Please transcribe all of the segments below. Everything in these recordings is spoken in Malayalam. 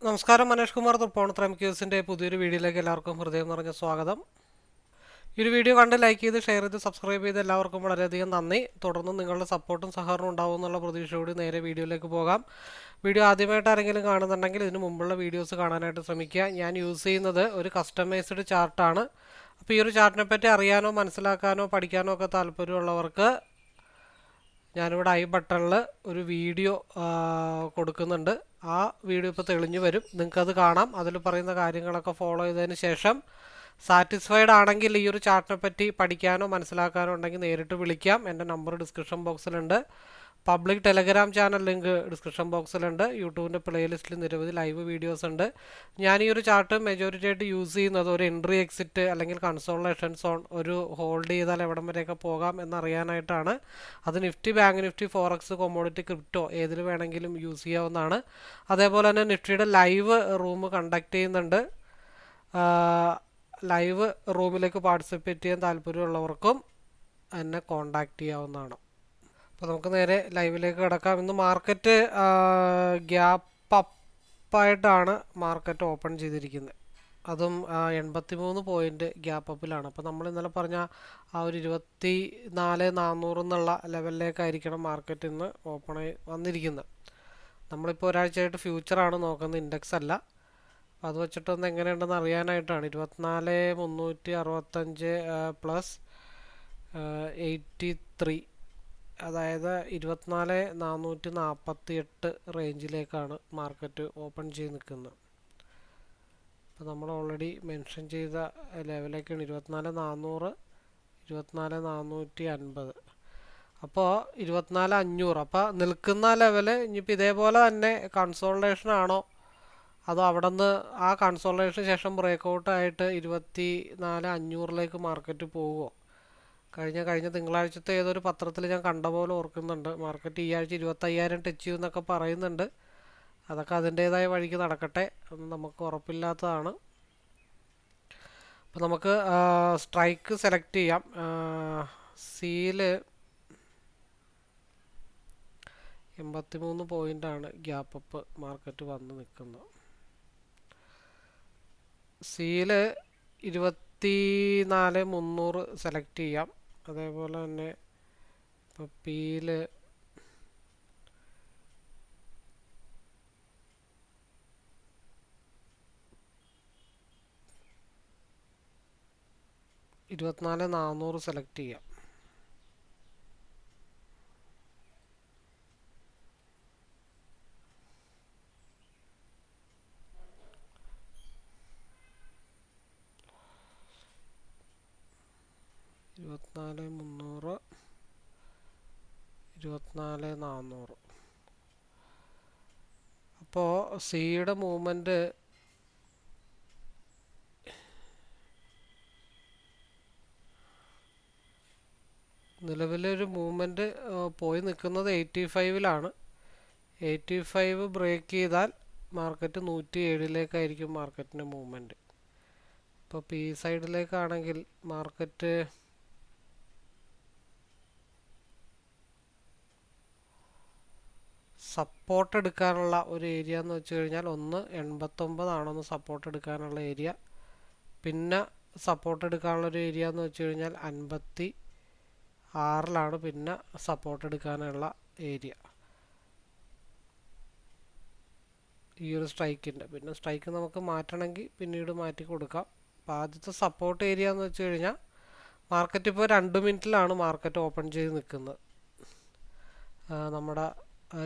നമസ്കാരം, മനേഷ് കുമാർ തൃപ്പൂണിത്തുറ MQസിൻ്റെ പുതിയൊരു വീഡിയോയിലേക്ക് എല്ലാവർക്കും ഹൃദയം നിറഞ്ഞ സ്വാഗതം. ഈ ഒരു വീഡിയോ കണ്ട് ലൈക്ക് ചെയ്ത് ഷെയർ ചെയ്ത് സബ്സ്ക്രൈബ് ചെയ്ത് എല്ലാവർക്കും വളരെയധികം നന്ദി. തുടർന്നും നിങ്ങളുടെ സപ്പോർട്ടും സഹകരണവും ഉണ്ടാവും എന്നുള്ള പ്രതീക്ഷയോടെ നേരെ വീഡിയോയിലേക്ക് പോകാം. വീഡിയോ ആദ്യമായിട്ട് ആരെങ്കിലും കാണുന്നുണ്ടെങ്കിൽ ഇതിന് മുമ്പുള്ള വീഡിയോസ് കാണാനായിട്ട് ശ്രമിക്കുക. ഞാൻ യൂസ് ചെയ്യുന്നത് ഒരു കസ്റ്റമൈസ്ഡ് ചാർട്ടാണ്. അപ്പോൾ ഈ ഒരു ചാർട്ടിനെ പറ്റി അറിയാനോ മനസ്സിലാക്കാനോ പഠിക്കാനോ ഒക്കെ താല്പര്യമുള്ളവർക്ക് ഞാനിവിടെ ഐ ബട്ടണിൽ ഒരു വീഡിയോ കൊടുക്കുന്നുണ്ട്. ആ വീഡിയോ ഇപ്പോൾ തെളിഞ്ഞു വരും, നിങ്ങൾക്കത് കാണാം. അതിൽ പറയുന്ന കാര്യങ്ങളൊക്കെ ഫോളോ ചെയ്തതിന് ശേഷം സാറ്റിസ്ഫൈഡ് ആണെങ്കിൽ ഈ ഒരു ചാർട്ടിനെ പറ്റി പഠിക്കാനോ മനസ്സിലാക്കാനോ ഉണ്ടെങ്കിൽ നേരിട്ട് വിളിക്കാം. എൻ്റെ നമ്പർ ഡിസ്ക്രിപ്ഷൻ ബോക്സിലുണ്ട്. Public Telegram channel link description ബോക്സിലുണ്ട്. യൂട്യൂബിൻ്റെ പ്ലേലിസ്റ്റിൽ നിരവധി ലൈവ് വീഡിയോസ് ഉണ്ട്. ഞാൻ ഈ ഒരു ചാർട്ട് മെജോറിറ്റി ആയിട്ട് യൂസ് ചെയ്യുന്നത് ഒരു എൻട്രി എക്സിറ്റ് അല്ലെങ്കിൽ കൺസോളേഷൻ സോൺ ഒരു ഹോൾഡ് ചെയ്താൽ എവിടം വരെയൊക്കെ പോകാം എന്നറിയാനായിട്ടാണ്. അത് Nifty, bank Nifty, forex, commodity, crypto ഏതിൽ വേണമെങ്കിലും യൂസ് ചെയ്യാവുന്നതാണ്. അതേപോലെ തന്നെ നിഫ്റ്റിയുടെ ലൈവ് റൂം കണ്ടക്ട് ചെയ്യുന്നുണ്ട്. ലൈവ് റൂമിലേക്ക് പാർട്ടിസിപ്പേറ്റ് ചെയ്യാൻ താല്പര്യമുള്ളവർക്കും എന്നെ കോണ്ടാക്ട് ചെയ്യാവുന്നതാണ്. അപ്പോൾ നമുക്ക് നേരെ ലൈവിലേക്ക് കിടക്കാം. ഇന്ന് മാർക്കറ്റ് ഗ്യാപ്പ് അപ്പായിട്ടാണ് മാർക്കറ്റ് ഓപ്പൺ ചെയ്തിരിക്കുന്നത്. അതും 83 പോയിൻ്റ് ഗ്യാപ്പ് അപ്പിലാണ്. അപ്പോൾ നമ്മൾ ഇന്നലെ പറഞ്ഞ ആ ഒരു 24,400 എന്നുള്ള ലെവലിലേക്കായിരിക്കണം മാർക്കറ്റ് ഇന്ന് ഓപ്പണായി വന്നിരിക്കുന്നത്. നമ്മളിപ്പോൾ ഒരാഴ്ചയായിട്ട് ഫ്യൂച്ചറാണ് നോക്കുന്നത്, ഇൻഡെക്സ് അല്ല. അപ്പോൾ അത് വെച്ചിട്ടൊന്ന് എങ്ങനെയുണ്ടെന്ന് അറിയാനായിട്ടാണ്. 24,365 പ്ലസ് 83, അതായത് 24,448 റേഞ്ചിലേക്കാണ് മാർക്കറ്റ് ഓപ്പൺ ചെയ്ത് നിൽക്കുന്നത്. അപ്പോൾ നമ്മൾ ഓൾറെഡി മെൻഷൻ ചെയ്ത ലെവലൊക്കെയാണ് 24,400, 24,450. അപ്പോൾ 24,500. അപ്പോൾ നിൽക്കുന്ന ലെവല് ഇനിയിപ്പോൾ ഇതേപോലെ തന്നെ കൺസോൾട്ടേഷൻ ആണോ അതോ അവിടെ നിന്ന് ആ കൺസോൾട്ടേഷന് ശേഷം ബ്രേക്കൗട്ടായിട്ട് 24,500 മാർക്കറ്റ് പോകുമോ? കഴിഞ്ഞ തിങ്കളാഴ്ചത്തെ ഏതൊരു പത്രത്തിൽ ഞാൻ കണ്ട പോലെ ഓർക്കുന്നുണ്ട്. മാർക്കറ്റ് ഈ ആഴ്ച 25,000 ടച്ച് ചെയ്യുമെന്നൊക്കെ പറയുന്നുണ്ട്. അതൊക്കെ അതിൻ്റേതായ വഴിക്ക് നടക്കട്ടെ, നമുക്ക് ഉറപ്പില്ലാത്തതാണ്. അപ്പോൾ നമുക്ക് സ്ട്രൈക്ക് സെലക്ട് ചെയ്യാം. സിയിൽ 83 പോയിൻ്റാണ് ഗ്യാപ്പ് അപ്പ് മാർക്കറ്റ് വന്ന് നിൽക്കുന്നത്. സിയിൽ 24,300 സെലക്ട് ചെയ്യാം. അതേപോലെ തന്നെ ഇപ്പോൾ പിയിൽ 24,400 സെലക്ട് ചെയ്യാം. ഇരുപത്തിനാല് 400. അപ്പോൾ സിയുടെ മൂവ്മെൻറ്റ് നിലവിലൊരു മൂവ്മെൻറ്റ് പോയി നിൽക്കുന്നത് 85-ലാണ്. 85 ബ്രേക്ക് ചെയ്താൽ മാർക്കറ്റ് 107-ലേക്കായിരിക്കും മാർക്കറ്റിൻ്റെ മൂവ്മെൻറ്റ്. ഇപ്പോൾ പി സൈഡിലേക്കാണെങ്കിൽ മാർക്കറ്റ് സപ്പോർട്ട് എടുക്കാനുള്ള ഒരു ഏരിയ എന്ന് വെച്ച് കഴിഞ്ഞാൽ 1.89 ആണൊന്ന് സപ്പോർട്ട് എടുക്കാനുള്ള ഏരിയ. പിന്നെ സപ്പോർട്ട് എടുക്കാനുള്ളൊരു ഏരിയ എന്ന് വെച്ച് കഴിഞ്ഞാൽ 56-ലാണ് പിന്നെ സപ്പോർട്ട് എടുക്കാനുള്ള ഏരിയ ഈ ഒരു സ്ട്രൈക്കിൻ്റെ. പിന്നെ സ്ട്രൈക്ക് നമുക്ക് മാറ്റണമെങ്കിൽ പിന്നീട് മാറ്റി കൊടുക്കാം. അപ്പോൾ ആദ്യത്തെ സപ്പോർട്ട് ഏരിയ എന്ന് വെച്ച് കഴിഞ്ഞാൽ മാർക്കറ്റ് ഇപ്പോൾ 2 മിനിറ്റിലാണ് മാർക്കറ്റ് ഓപ്പൺ ചെയ്ത് നിൽക്കുന്നത്. നമ്മുടെ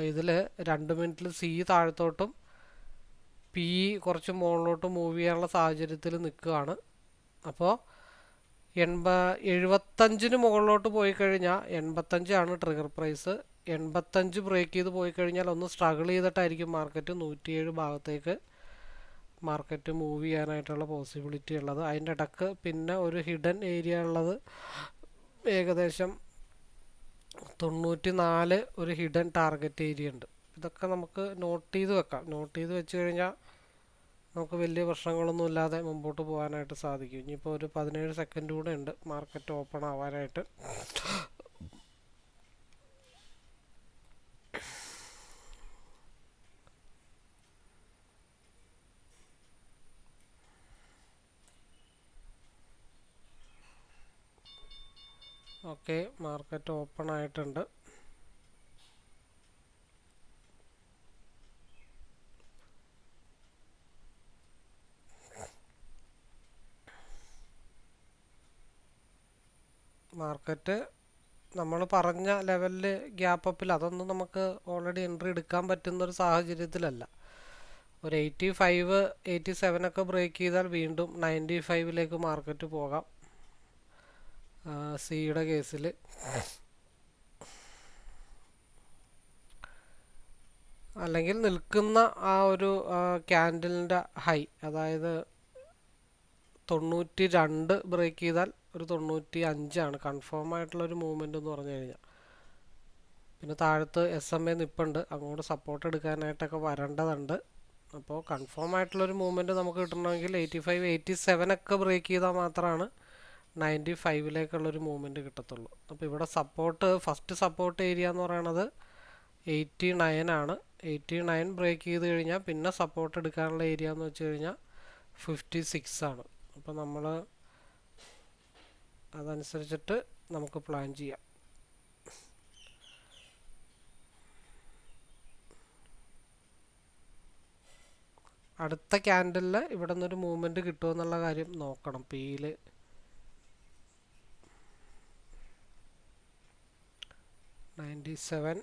ഇതിൽ 2 മിനിറ്റിൽ സി താഴത്തോട്ടും പി കുറച്ച് മുകളിലോട്ടും മൂവ് ചെയ്യാനുള്ള സാഹചര്യത്തിൽ നിൽക്കുകയാണ്. അപ്പോൾ 75-ന് മുകളിലോട്ട് പോയി കഴിഞ്ഞാൽ 85 ട്രിഗർ പ്രൈസ്. 85 ബ്രേക്ക് ചെയ്ത് പോയി കഴിഞ്ഞാൽ ഒന്ന് സ്ട്രഗിൾ ചെയ്തിട്ടായിരിക്കും മാർക്കറ്റ് 107 ഭാഗത്തേക്ക് മാർക്കറ്റ് മൂവ് ചെയ്യാനായിട്ടുള്ള പോസിബിലിറ്റി ഉള്ളത്. അതിൻ്റെ ഇടക്ക് പിന്നെ ഒരു ഹിഡൻ ഏരിയ ഉള്ളത് ഏകദേശം 94 ഒരു ഹിഡൻ ടാർഗറ്റ് ഏരിയ ഉണ്ട്. ഇതൊക്കെ നമുക്ക് നോട്ട് ചെയ്ത് വെക്കാം. നോട്ട് ചെയ്ത് വെച്ച് കഴിഞ്ഞാൽ നമുക്ക് വലിയ പ്രശ്നങ്ങളൊന്നും ഇല്ലാതെ മുമ്പോട്ട് പോകാനായിട്ട് സാധിക്കും. ഇനിയിപ്പോൾ ഒരു 17 സെക്കൻഡ് കൂടെ ഉണ്ട് മാർക്കറ്റ് ഓപ്പൺ ആവാനായിട്ട്. ഓക്കെ, മാർക്കറ്റ് ഓപ്പൺ ആയിട്ടുണ്ട്. മാർക്കറ്റ് നമ്മൾ പറഞ്ഞ ലെവലിൽ ഗ്യാപ്പ് അപ്പിൽ അതൊന്നും നമുക്ക് ഓൾറെഡി എൻട്രി എടുക്കാൻ പറ്റുന്ന ഒരു സാഹചര്യത്തിലല്ല. ഒരു 85 87 ഒക്കെ ബ്രേക്ക് ചെയ്താൽ വീണ്ടും 95ലേക്ക് മാർക്കറ്റ് പോകാം സിയുടെ കേസിൽ. അല്ലെങ്കിൽ നിൽക്കുന്ന ആ ഒരു ക്യാൻഡലിൻ്റെ ഹൈ, അതായത് 92 ബ്രേക്ക് ചെയ്താൽ ഒരു 95 കൺഫേം ആയിട്ടുള്ള ഒരു മൂവ്മെൻ്റ് എന്ന് പറഞ്ഞു കഴിഞ്ഞാൽ. പിന്നെ താഴത്ത് SMA നിൽപ്പുണ്ട്, അങ്ങോട്ട് സപ്പോർട്ട് എടുക്കാനായിട്ടൊക്കെ വരേണ്ടതുണ്ട്. അപ്പോൾ കൺഫേം ആയിട്ടുള്ളൊരു മൂവ്മെൻറ്റ് നമുക്ക് കിട്ടണമെങ്കിൽ 85 87 ഒക്കെ ബ്രേക്ക് ചെയ്താൽ മാത്രമാണ് 95ലേക്കുള്ളൊരു മൂവ്മെൻറ്റ് കിട്ടത്തുള്ളൂ. അപ്പോൾ ഇവിടെ സപ്പോർട്ട്, ഫസ്റ്റ് സപ്പോർട്ട് ഏരിയ എന്ന് പറയുന്നത് 89 89 ബ്രേക്ക് ചെയ്ത് കഴിഞ്ഞാൽ പിന്നെ സപ്പോർട്ട് എടുക്കാനുള്ള ഏരിയ എന്ന് വെച്ച് കഴിഞ്ഞാൽ 56 അപ്പോൾ നമ്മൾ അതനുസരിച്ചിട്ട് നമുക്ക് പ്ലാൻ ചെയ്യാം. അടുത്ത ക്യാൻഡലിൽ ഇവിടെ നിന്നൊരു മൂവ്മെൻറ്റ് കിട്ടുമെന്നുള്ള കാര്യം നോക്കണം. പിയിൽ 97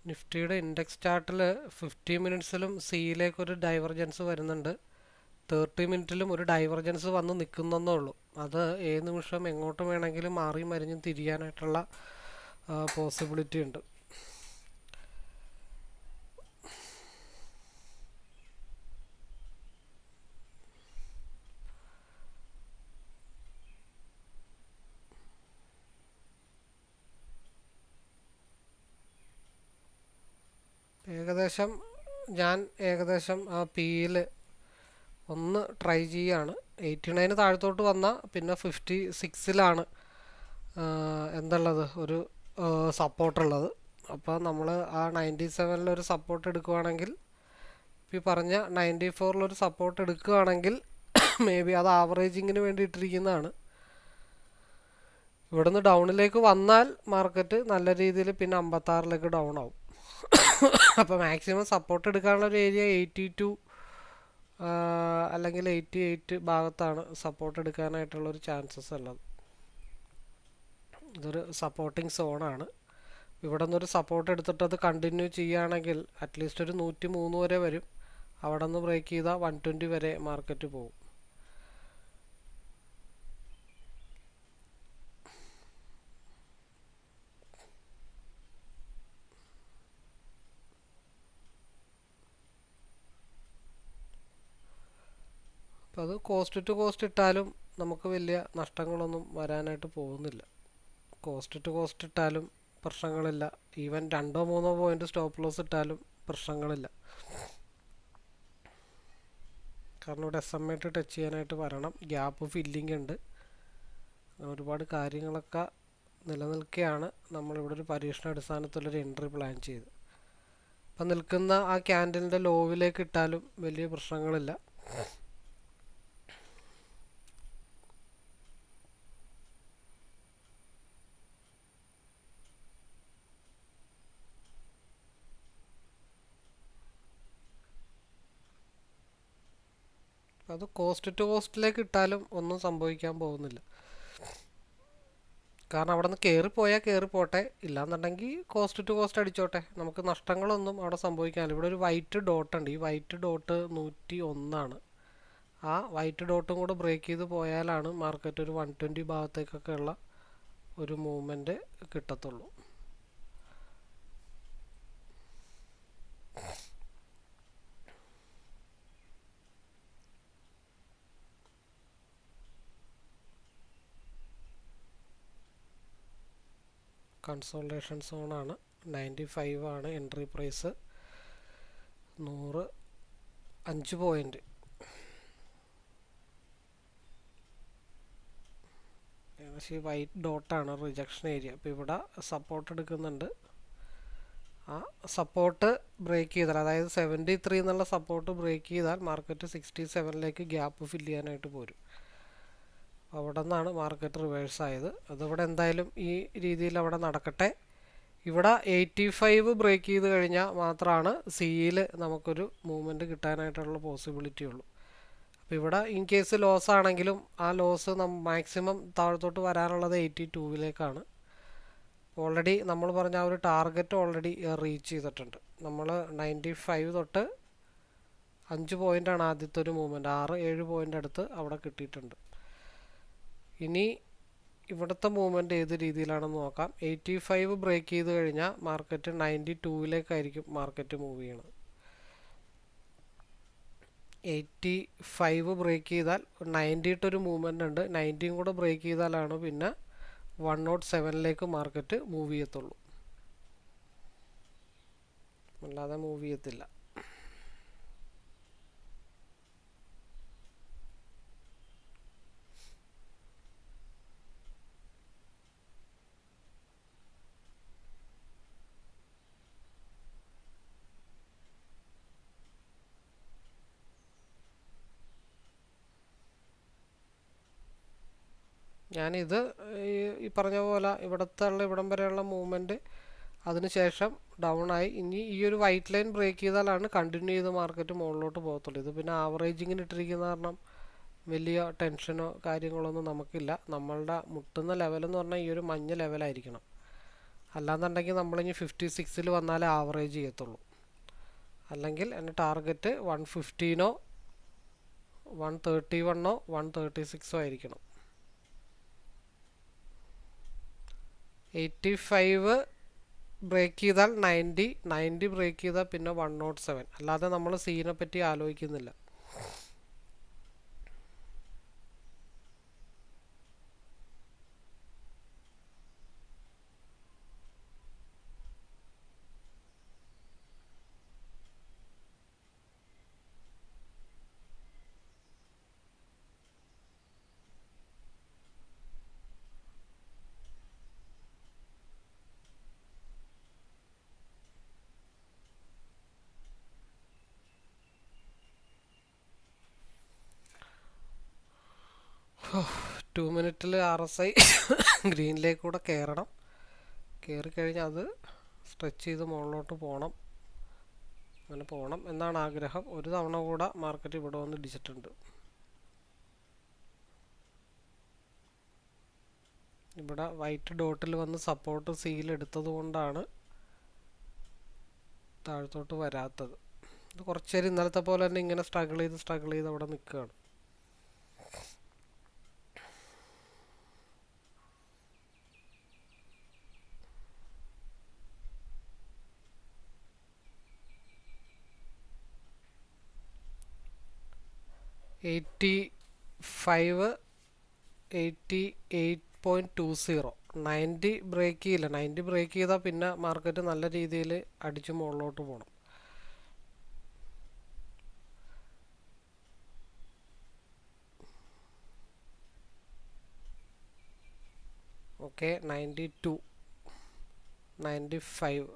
നിഫ്റ്റിയുടെ ഇൻഡെക്സ് ചാർട്ടിൽ 50 മിനിറ്റ്സിലും സിയിലേക്കൊരു ഡൈവർജൻസ് വരുന്നുണ്ട്. 30 മിനിറ്റിലും ഒരു ഡൈവർജൻസ് വന്ന് നിൽക്കുന്നതേ ഉള്ളൂ. അത് ഏത് നിമിഷം എങ്ങോട്ട് വേണമെങ്കിലും മാറി മറിഞ്ഞും തിരിയാനായിട്ടുള്ള പോസിബിലിറ്റി ഉണ്ട്. ഞാൻ ഏകദേശം ആ പിയിൽ ഒന്ന് ട്രൈ ചെയ്യാണ്. 89 താഴത്തോട്ട് വന്നാൽ പിന്നെ 56ലാണ് എന്തുള്ളത്, ഒരു സപ്പോർട്ടുള്ളത്. അപ്പോൾ നമ്മൾ ആ 97ലൊരു സപ്പോർട്ട് എടുക്കുകയാണെങ്കിൽ, ഇപ്പോൾ ഈ പറഞ്ഞ 94ലൊരു സപ്പോർട്ട് എടുക്കുകയാണെങ്കിൽ മേ ബി അത് ആവറേജിങ്ങിന് വേണ്ടി ഇട്ടിരിക്കുന്നതാണ്. ഇവിടുന്ന് ഡൗണിലേക്ക് വന്നാൽ മാർക്കറ്റ് നല്ല രീതിയിൽ പിന്നെ 56ലേക്ക് ഡൗൺ ആവും. അപ്പോൾ മാക്സിമം സപ്പോർട്ട് എടുക്കാനുള്ള ഒരു ഏരിയ 82 അല്ലെങ്കിൽ 88 ഭാഗത്താണ് സപ്പോർട്ട് എടുക്കാനായിട്ടുള്ളൊരു ചാൻസസ് ഉള്ളത്. ഇതൊരു സപ്പോർട്ടിങ് സോണാണ്. ഇവിടെ നിന്നൊരു സപ്പോർട്ട് എടുത്തിട്ട് അത് കണ്ടിന്യൂ ചെയ്യുകയാണെങ്കിൽ അറ്റ്ലീസ്റ്റ് ഒരു 103 വരെ വരും. അവിടെ നിന്ന് ബ്രേക്ക് ചെയ്താൽ 120 വരെ മാർക്കറ്റ് പോകും. അപ്പോൾ അത് കോസ്റ്റ് ടു കോസ്റ്റ് ഇട്ടാലും നമുക്ക് വലിയ നഷ്ടങ്ങളൊന്നും വരാനായിട്ട് പോകുന്നില്ല. കോസ്റ്റ് ടു കോസ്റ്റ് ഇട്ടാലും പ്രശ്നങ്ങളില്ല. ഈവൻ 2-3 പോയിന്റ് സ്റ്റോപ്പ് ലോസ് ഇട്ടാലും പ്രശ്നങ്ങളില്ല. കാരണം ഇവിടെ SMA ടച്ച് ചെയ്യാനായിട്ട് വരണം, ഗ്യാപ്പ് ഫില്ലിംഗ് ഉണ്ട്, ഒരുപാട് കാര്യങ്ങളൊക്കെ നിലനിൽക്കുകയാണ് നമ്മളിവിടെ ഒരു പരീക്ഷണാടിസ്ഥാനത്തിലൊരു എൻട്രി പ്ലാൻ ചെയ്ത്. അപ്പം നിൽക്കുന്ന ആ ക്യാൻഡലിൻ്റെ ലോവിലേക്ക് ഇട്ടാലും വലിയ പ്രശ്നങ്ങളില്ല. അത് കോസ്റ്റ് ടു കോസ്റ്റിലേക്ക് ഇട്ടാലും ഒന്നും സംഭവിക്കാൻ പോകുന്നില്ല. കാരണം അവിടെ നിന്ന് കയറിപ്പോയാൽ കയറിപ്പോട്ടെ, ഇല്ലാന്നുണ്ടെങ്കിൽ കോസ്റ്റ് ടു കോസ്റ്റ് അടിച്ചോട്ടെ, നമുക്ക് നഷ്ടങ്ങളൊന്നും അവിടെ സംഭവിക്കാനില്ല. ഇവിടെ ഒരു വൈറ്റ് ഡോട്ട് ഉണ്ട്, ഈ വൈറ്റ് ഡോട്ട് 101. ആ വൈറ്റ് ഡോട്ടും കൂടെ ബ്രേക്ക് ചെയ്ത് പോയാലാണ് മാർക്കറ്റ് ഒരു 120 ഭാഗത്തേക്കൊക്കെ ഉള്ള ഒരു മൂവ്മെൻറ്റ് കിട്ടത്തുള്ളൂ. കൺസോൾട്ടേഷൻ സോണാണ്, 95 എൻട്രി പ്രൈസ്, 105 പോയിന്റ്. ഏകദേശം ഈ വൈറ്റ് ഡോട്ടാണ് റിജക്ഷൻ ഏരിയ. അപ്പോൾ ഇവിടെ സപ്പോർട്ട് എടുക്കുന്നുണ്ട്, ആ സപ്പോർട്ട് ബ്രേക്ക് ചെയ്താൽ, അതായത് 73 എന്നുള്ള സപ്പോർട്ട് ബ്രേക്ക് ചെയ്താൽ മാർക്കറ്റ് 67ലേക്ക് ഗ്യാപ്പ് ഫില്ല് ചെയ്യാനായിട്ട് പോരും. അവിടെ നിന്നാണ് മാർക്കറ്റ് റിവേഴ്സ് ആയത്. അതിവിടെ എന്തായാലും ഈ രീതിയിൽ അവിടെ നടക്കട്ടെ. ഇവിടെ 85 ബ്രേക്ക് ചെയ്ത് കഴിഞ്ഞാൽ മാത്രമാണ് സിയിൽ നമുക്കൊരു മൂവ്മെൻറ്റ് കിട്ടാനായിട്ടുള്ള പോസിബിലിറ്റി ഉള്ളൂ. അപ്പോൾ ഇവിടെ ഇൻ കേസ് ലോസ് ആണെങ്കിലും ആ ലോസ് മാക്സിമം താഴത്തോട്ട് വരാനുള്ളത് 82ലേക്കാണ്. ഓൾറെഡി നമ്മൾ പറഞ്ഞ ആ ഒരു ടാർഗറ്റ് ഓൾറെഡി റീച്ച് ചെയ്തിട്ടുണ്ട്. നമ്മൾ 95 തൊട്ട് 5 പോയിൻ്റാണ് ആദ്യത്തെ ഒരു മൂവ്മെൻറ്റ്, 6-7 പോയിൻ്റ് അടുത്ത് അവിടെ കിട്ടിയിട്ടുണ്ട്. ഇനി ഇവിടുത്തെ മൂവ്മെൻറ്റ് ഏത് രീതിയിലാണെന്ന് നോക്കാം. 85 ബ്രേക്ക് ചെയ്ത് കഴിഞ്ഞാൽ മാർക്കറ്റ് 92ലേക്കായിരിക്കും മാർക്കറ്റ് മൂവ് ചെയ്യണത്. 85 ബ്രേക്ക് ചെയ്താൽ 90 ഇട്ടൊരു മൂവ്മെൻ്റ് ഉണ്ട്. 90 കൂടെ ബ്രേക്ക് ചെയ്താലാണ് പിന്നെ 107ലേക്ക് മാർക്കറ്റ് മൂവ് ചെയ്യത്തുള്ളൂ, അല്ലാതെ മൂവ് ചെയ്യത്തില്ല. ഞാനിത് ഈ പറഞ്ഞ പോലെ ഇവിടം വരെയുള്ള മൂവ്മെൻറ്റ് അതിനുശേഷം ഡൗൺ ആയി. ഇനി ഈ ഒരു വൈറ്റ് ലൈൻ ബ്രേക്ക് ചെയ്താലാണ് കണ്ടിന്യൂ ചെയ്ത് മാർക്കറ്റ് മുകളിലോട്ട് പോകത്തുള്ളൂ. ഇത് പിന്നെ ആവറേജിങ്ങിന് ഇട്ടിരിക്കുന്ന കാരണം വലിയ ടെൻഷനോ കാര്യങ്ങളൊന്നും നമുക്കില്ല. നമ്മളുടെ മുട്ടുന്ന ലെവലെന്ന് പറഞ്ഞാൽ ഈ ഒരു മഞ്ഞ ലെവലായിരിക്കണം. അല്ലാന്നുണ്ടെങ്കിൽ നമ്മളിനി 56ൽ വന്നാലേ ആവറേജ് ചെയ്യത്തുള്ളൂ. അല്ലെങ്കിൽ എൻ്റെ ടാർഗറ്റ് 115 131 136 ആയിരിക്കണം. 85 ബ്രേക്ക് ചെയ്താൽ 90 ബ്രേക്ക് ചെയ്താൽ പിന്നെ 107. അല്ലാതെ നമ്മൾ സീനെ പറ്റി ആലോചിക്കുന്നില്ല. ടു മിനിറ്റിൽ RSI ഗ്രീനിലേക്ക് കൂടെ കയറണം. കയറിക്കഴിഞ്ഞാൽ അത് സ്ട്രെച്ച് ചെയ്ത് മുകളിലോട്ട് പോകണം. അങ്ങനെ പോകണം എന്നാണ് ആഗ്രഹം. ഒരു തവണ കൂടെ മാർക്കറ്റ് ഇവിടെ വന്ന് ഇടിച്ചിട്ടുണ്ട്. ഇവിടെ വൈറ്റ് ഡോട്ടിൽ വന്ന് സപ്പോർട്ട് സീൽ എടുത്തത് കൊണ്ടാണ് താഴത്തോട്ട് വരാത്തത്. ഇത് കുറച്ച് നേരം ഇന്നലത്തെ പോലെ തന്നെ ഇങ്ങനെ സ്ട്രഗിൾ ചെയ്ത് അവിടെ നിൽക്കുകയാണ്. $85 88.20 90 ബ്രേക്ക് ചെയ്യില്ല. 90 ബ്രേക്ക് ചെയ്താൽ പിന്നെ മാർക്കറ്റ് നല്ല രീതിയിൽ അടിച്ച് മുകളിലോട്ട് പോകണം. ഓക്കെ, 92 95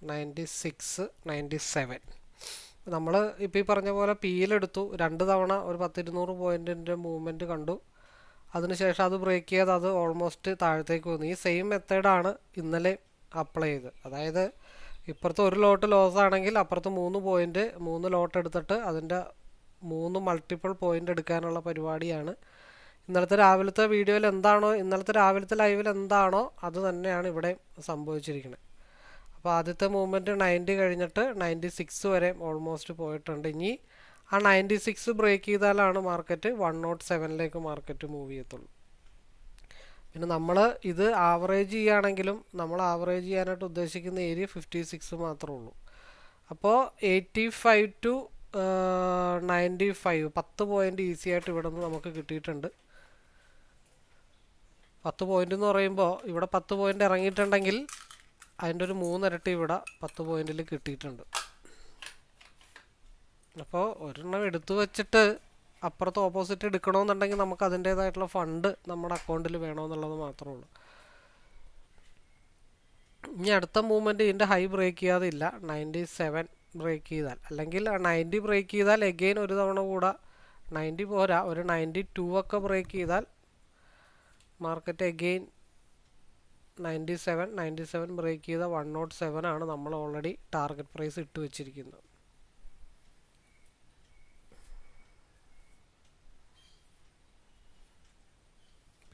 96 97. നമ്മൾ ഇപ്പോൾ ഈ പറഞ്ഞ പോലെ പിയിലെടുത്തു. 2 തവണ ഒരു 10-200 പോയിൻറ്റിൻ്റെ മൂവ്മെൻറ്റ് കണ്ടു. അതിനുശേഷം അത് ബ്രേക്ക് ചെയ്ത് അത് ഓൾമോസ്റ്റ് താഴത്തേക്ക് വന്നു. ഈ സെയിം മെത്തേഡാണ് ഇന്നലെ അപ്ലൈ ചെയ്ത്. അതായത് ഇപ്പുറത്ത് ഒരു ലോട്ട് ലോസ് ആണെങ്കിൽ അപ്പുറത്ത് 3 പോയിൻറ്റ് 3 ലോട്ട് എടുത്തിട്ട് അതിൻ്റെ 3 മൾട്ടിപ്പിൾ പോയിൻ്റ് എടുക്കാനുള്ള പരിപാടിയാണ്. ഇന്നലത്തെ രാവിലത്തെ വീഡിയോയിൽ എന്താണോ, ഇന്നലത്തെ രാവിലത്തെ ലൈവിൽ എന്താണോ അത് തന്നെയാണ് ഇവിടെ സംഭവിച്ചിരിക്കുന്നത്. അപ്പോൾ ആദ്യത്തെ മൂവ്മെൻറ്റ് 90 കഴിഞ്ഞിട്ട് 96 വരെ ഓൾമോസ്റ്റ് പോയിട്ടുണ്ട്. ഇനി ആ 96 ബ്രേക്ക് ചെയ്താലാണ് മാർക്കറ്റ് 107ലേക്ക് മാർക്കറ്റ് മൂവ് ചെയ്യത്തുള്ളൂ. പിന്നെ നമ്മൾ ഇത് ആവറേജ് ചെയ്യുകയാണെങ്കിലും നമ്മൾ ആവറേജ് ചെയ്യാനായിട്ട് ഉദ്ദേശിക്കുന്ന ഏരിയ 56 മാത്രമേ ഉള്ളൂ. അപ്പോൾ 85 to 95 10 പോയിൻ്റ് ഈസി ആയിട്ട് ഇവിടെ നിന്ന് നമുക്ക് കിട്ടിയിട്ടുണ്ട്. 10 പോയിൻ്റ് എന്ന് പറയുമ്പോൾ ഇവിടെ 10 പോയിൻ്റ് ഇറങ്ങിയിട്ടുണ്ടെങ്കിൽ അതിൻ്റെ ഒരു 3 ഇരട്ടി ഇവിടെ 10 പോയിന്റിൽ കിട്ടിയിട്ടുണ്ട്. അപ്പോൾ ഒരെണ്ണം എടുത്തു വച്ചിട്ട് അപ്പുറത്ത് ഓപ്പോസിറ്റ് എടുക്കണമെന്നുണ്ടെങ്കിൽ നമുക്ക് അതിൻ്റേതായിട്ടുള്ള ഫണ്ട് നമ്മുടെ അക്കൗണ്ടിൽ വേണമെന്നുള്ളത് മാത്രമേ ഉള്ളൂ. ഇനി അടുത്ത മൂവ്മെൻറ്റ് ഇതിൻ്റെ ഹൈ ബ്രേക്ക് ചെയ്യാതില്ല, 97 ബ്രേക്ക് ചെയ്താൽ, അല്ലെങ്കിൽ 90 ബ്രേക്ക് ചെയ്താൽ എഗെയിൻ ഒരു തവണ കൂടെ 90 പോരാ, ഒരു 92 ഒക്കെ ബ്രേക്ക് ചെയ്താൽ മാർക്കറ്റ് എഗെയിൻ 97 ബ്രേക്ക് ചെയ്ത 107 ആണ് നമ്മൾ ഓൾറെഡി ടാർഗറ്റ് പ്രൈസ് ഇട്ട് വെച്ചിരിക്കുന്നത്.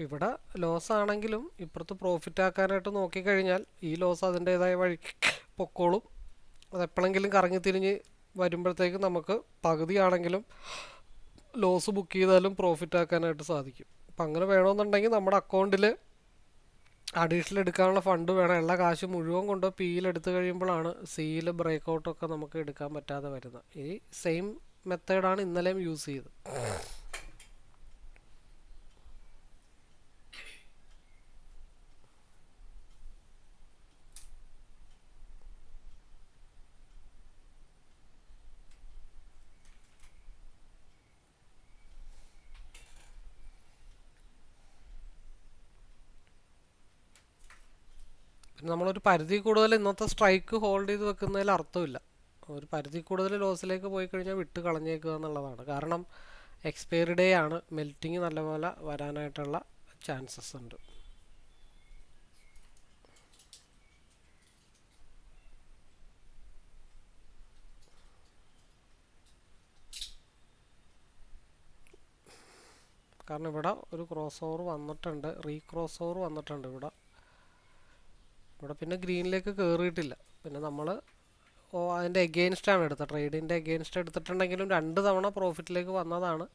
ഇവിടെ ലോസ് ആണെങ്കിലും ഇപ്പുറത്ത് പ്രോഫിറ്റ് ആക്കാനായിട്ട് നോക്കിക്കഴിഞ്ഞാൽ ഈ ലോസ് അതിൻ്റേതായ വഴി പൊക്കോളും. അതെപ്പോഴെങ്കിലും കറങ്ങി തിരിഞ്ഞ് വരുമ്പോഴത്തേക്കും നമുക്ക് പകുതിയാണെങ്കിലും ലോസ് ബുക്ക് ചെയ്താലും പ്രോഫിറ്റ് ആക്കാനായിട്ട് സാധിക്കും. അപ്പം അങ്ങനെ വേണമെന്നുണ്ടെങ്കിൽ നമ്മുടെ അക്കൗണ്ടിൽ അഡീഷണൽ എടുക്കാനുള്ള ഫണ്ട് വേണം. ഉള്ള കാശ് മുഴുവൻ കൊണ്ട് പിയിൽ എടുത്തു കഴിയുമ്പോഴാണ് സിയിൽ ബ്രേക്ക് ഔട്ടൊക്കെ നമുക്ക് എടുക്കാൻ പറ്റാതെ വരുന്നത്. ഈ സെയിം മെത്തേഡാണ് ഇന്നലെയും യൂസ് ചെയ്തത്. നമ്മളൊരു പരിധി കൂടുതൽ ഇന്നത്തെ സ്ട്രൈക്ക് ഹോൾഡ് ചെയ്ത് വെക്കുന്നതിൽ അർത്ഥമില്ല. ഒരു പരിധി കൂടുതൽ ലോസിലേക്ക് പോയി കഴിഞ്ഞാൽ വിട്ട് കളഞ്ഞേക്കുക എന്നുള്ളതാണ്. കാരണം എക്സ്പയറി ഡേ ആണ്, മെൽറ്റിങ് നല്ലപോലെ വരാനായിട്ടുള്ള ചാൻസസ് ഉണ്ട്. കാരണം ഇവിടെ ഒരു ക്രോസ് ഓവർ വന്നിട്ടുണ്ട്, റീക്രോസ് ഓവർ വന്നിട്ടുണ്ട് ഇവിടെ. പിന്നെ ഗ്രീനിലേക്ക് കയറിയിട്ടില്ല. പിന്നെ നമ്മൾ അതിൻ്റെ എഗെയിൻസ്റ്റാണ് എടുത്തത്, ട്രേഡിൻ്റെ എഗെയിൻസ്റ്റ് എടുത്തിട്ടുണ്ടെങ്കിലും 2 തവണ പ്രോഫിറ്റിലേക്ക് വന്നതാണ്.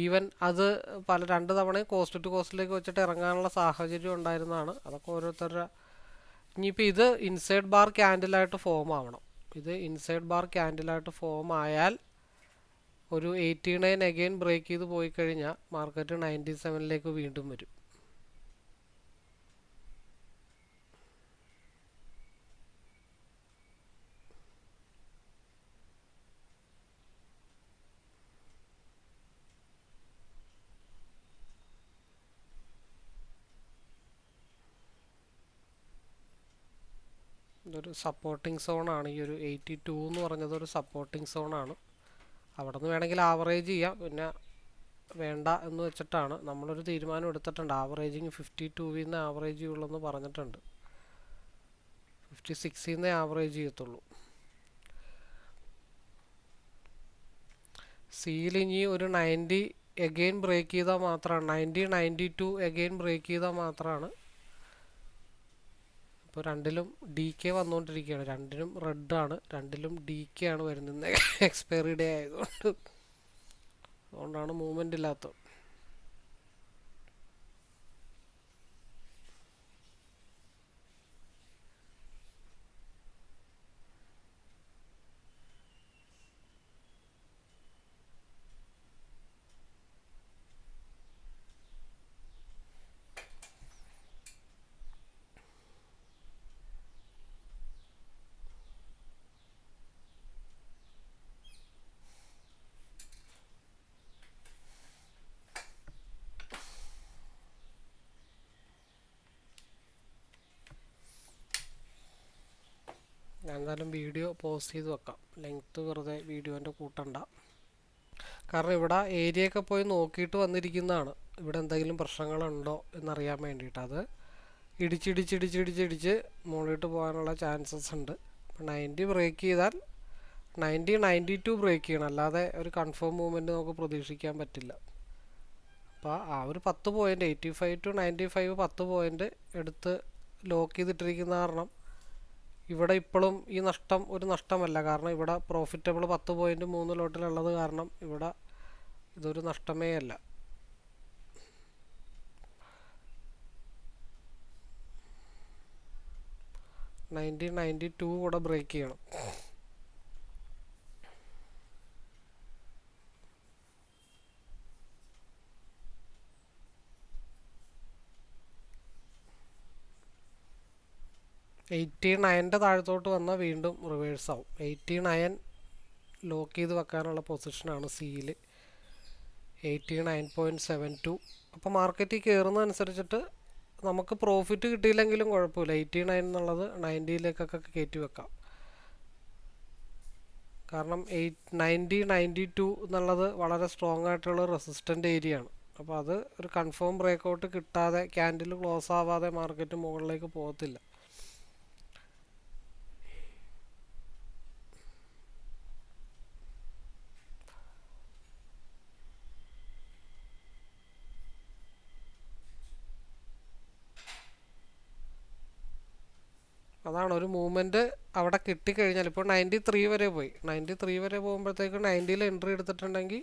ഈവൻ അത് പല 2 തവണയും കോസ്റ്റ് ടു കോസ്റ്റിലേക്ക് വെച്ചിട്ട് ഇറങ്ങാനുള്ള സാഹചര്യം ഉണ്ടായിരുന്നതാണ്. അതൊക്കെ ഓരോരുത്തരുടെ. ഇനിയിപ്പോൾ ഇത് ഇൻസൈഡ് ബാർ ക്യാൻഡിലായിട്ട് ഫോം ആവണം. ഇത് ഇൻസൈഡ് ബാർ ക്യാൻഡിലായിട്ട് ഫോം ആയാൽ ഒരു 89 അഗെയിൻ ബ്രേക്ക് ചെയ്ത് പോയി കഴിഞ്ഞാൽ മാർക്കറ്റ് 97ലേക്ക് വീണ്ടും വരും. ഇതൊരു സപ്പോർട്ടിംഗ് സോണാണ്. ഈ ഒരു 82 എന്ന് പറഞ്ഞത് ഒരു സപ്പോർട്ടിംഗ് സോണാണ്. അവിടെ നിന്ന് വേണമെങ്കിൽ ആവറേജ് ചെയ്യാം, പിന്നെ വേണ്ട എന്ന് വെച്ചിട്ടാണ് നമ്മളൊരു തീരുമാനം എടുത്തിട്ടുണ്ട്. ആവറേജിങ് 52-ൽ നിന്ന് ആവറേജ് ചെയ്യുള്ളൂ എന്ന് പറഞ്ഞിട്ടുണ്ട്. 56-ൽ നിന്നേ ആവറേജ് ചെയ്യത്തുള്ളൂ. സിയിൽ ഇനി ഒരു 90 എഗെയിൻ ബ്രേക്ക് ചെയ്താൽ മാത്രമാണ്, 92 എഗെയിൻ ബ്രേക്ക് ചെയ്താൽ മാത്രമാണ്. ഇപ്പോൾ രണ്ടിലും ഡി കെ വന്നുകൊണ്ടിരിക്കുകയാണ്, രണ്ടിനും റെഡാണ്, രണ്ടിലും ഡി കെ ആണ് വരുന്നത്. എക്സ്പയറി ഡേ അതുകൊണ്ടാണ് മൂവ്മെൻ്റ് ഇല്ലാത്തത്. ഞാൻ എന്തായാലും വീഡിയോ പോസ്റ്റ് ചെയ്ത് വെക്കാം, ലെങ്ത്ത് വെറുതെ വീഡിയോൻ്റെ കൂട്ടണ്ട. കാരണം ഇവിടെ ഏരിയയൊക്കെ പോയി നോക്കിയിട്ട് വന്നിരിക്കുന്നതാണ്, ഇവിടെ എന്തെങ്കിലും പ്രശ്നങ്ങളുണ്ടോ എന്നറിയാൻ വേണ്ടിയിട്ട്. അത് ഇടിച്ചിടിച്ചിടിച്ചിടിച്ചിടിച്ച് മുകളിലോട്ട് പോകാനുള്ള ചാൻസസ് ഉണ്ട്. അപ്പോൾ 90 ബ്രേക്ക് ചെയ്താൽ 92 ബ്രേക്ക് ചെയ്യണം, അല്ലാതെ ഒരു കൺഫേം മൂവ്മെൻറ്റ് നമുക്ക് പ്രതീക്ഷിക്കാൻ പറ്റില്ല. അപ്പോൾ ആ ഒരു 10 പോയിൻ്റ് 85 to 95 10 പോയിൻ്റ് എടുത്ത് ലോക്ക് ചെയ്തിട്ടിരിക്കുന്ന കാരണം ഇവിടെ ഇപ്പോഴും ഈ നഷ്ടം ഒരു നഷ്ടമല്ല. കാരണം ഇവിടെ പ്രോഫിറ്റബിൾ 10.3 ലോട്ടിലുള്ളത് കാരണം ഇവിടെ ഇതൊരു നഷ്ടമേ അല്ല. നയൻറ്റി 92 കൂടെ ബ്രേക്ക് ചെയ്യണം. $89 താഴത്തോട്ട് വന്നാൽ വീണ്ടും റിവേഴ്സ് ആവും. 89 ലോക്ക് ചെയ്ത് വെക്കാനുള്ള പൊസിഷനാണ് സിയിൽ. 89.72. അപ്പോൾ മാർക്കറ്റിൽ കയറുന്നതനുസരിച്ചിട്ട് നമുക്ക് പ്രോഫിറ്റ് കിട്ടിയില്ലെങ്കിലും കുഴപ്പമില്ല, 89 എന്നുള്ളത് 90ലേക്കൊക്കെ കയറ്റി വെക്കാം. കാരണം 90-92 എന്നുള്ളത് വളരെ സ്ട്രോങ് ആയിട്ടുള്ള റെസിസ്റ്റൻ്റ് ഏരിയ ആണ്. അപ്പോൾ അത് ഒരു കൺഫേം ബ്രേക്കൗട്ട് കിട്ടാതെ ക്യാൻഡിൽ ക്ലോസ് ആവാതെ മാർക്കറ്റ് മുകളിലേക്ക് പോകത്തില്ല. അതാണ് ഒരു മൂവ്മെൻറ്റ് അവിടെ കിട്ടിക്കഴിഞ്ഞാൽ, ഇപ്പോൾ 93 വരെ പോയി, 93 വരെ പോകുമ്പോഴത്തേക്ക് 90ൽ എൻട്രി എടുത്തിട്ടുണ്ടെങ്കിൽ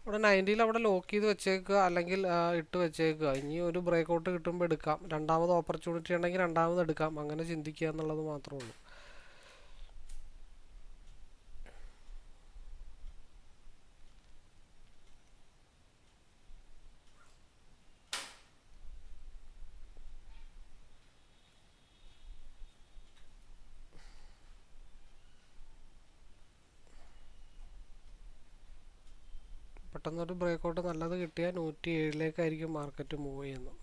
അവിടെ 90ൽ അവിടെ ലോക്ക് ചെയ്ത് വെച്ചേക്കുക, അല്ലെങ്കിൽ ഇട്ട് വെച്ചേക്കുക. ഇനി ഒരു ബ്രേക്കൗട്ട് കിട്ടുമ്പോൾ എടുക്കാം, രണ്ടാമത് ഓപ്പർച്യൂണിറ്റി ഉണ്ടെങ്കിൽ രണ്ടാമത് എടുക്കാം, അങ്ങനെ ചിന്തിക്കുക എന്നുള്ളത് മാത്രമേ ഉള്ളൂ. പെട്ടെന്നൊരു ബ്രേക്കൗട്ട് നല്ലത് കിട്ടിയാൽ 107ലേക്കായിരിക്കും മാർക്കറ്റ് മൂവ് ചെയ്യുന്നത്.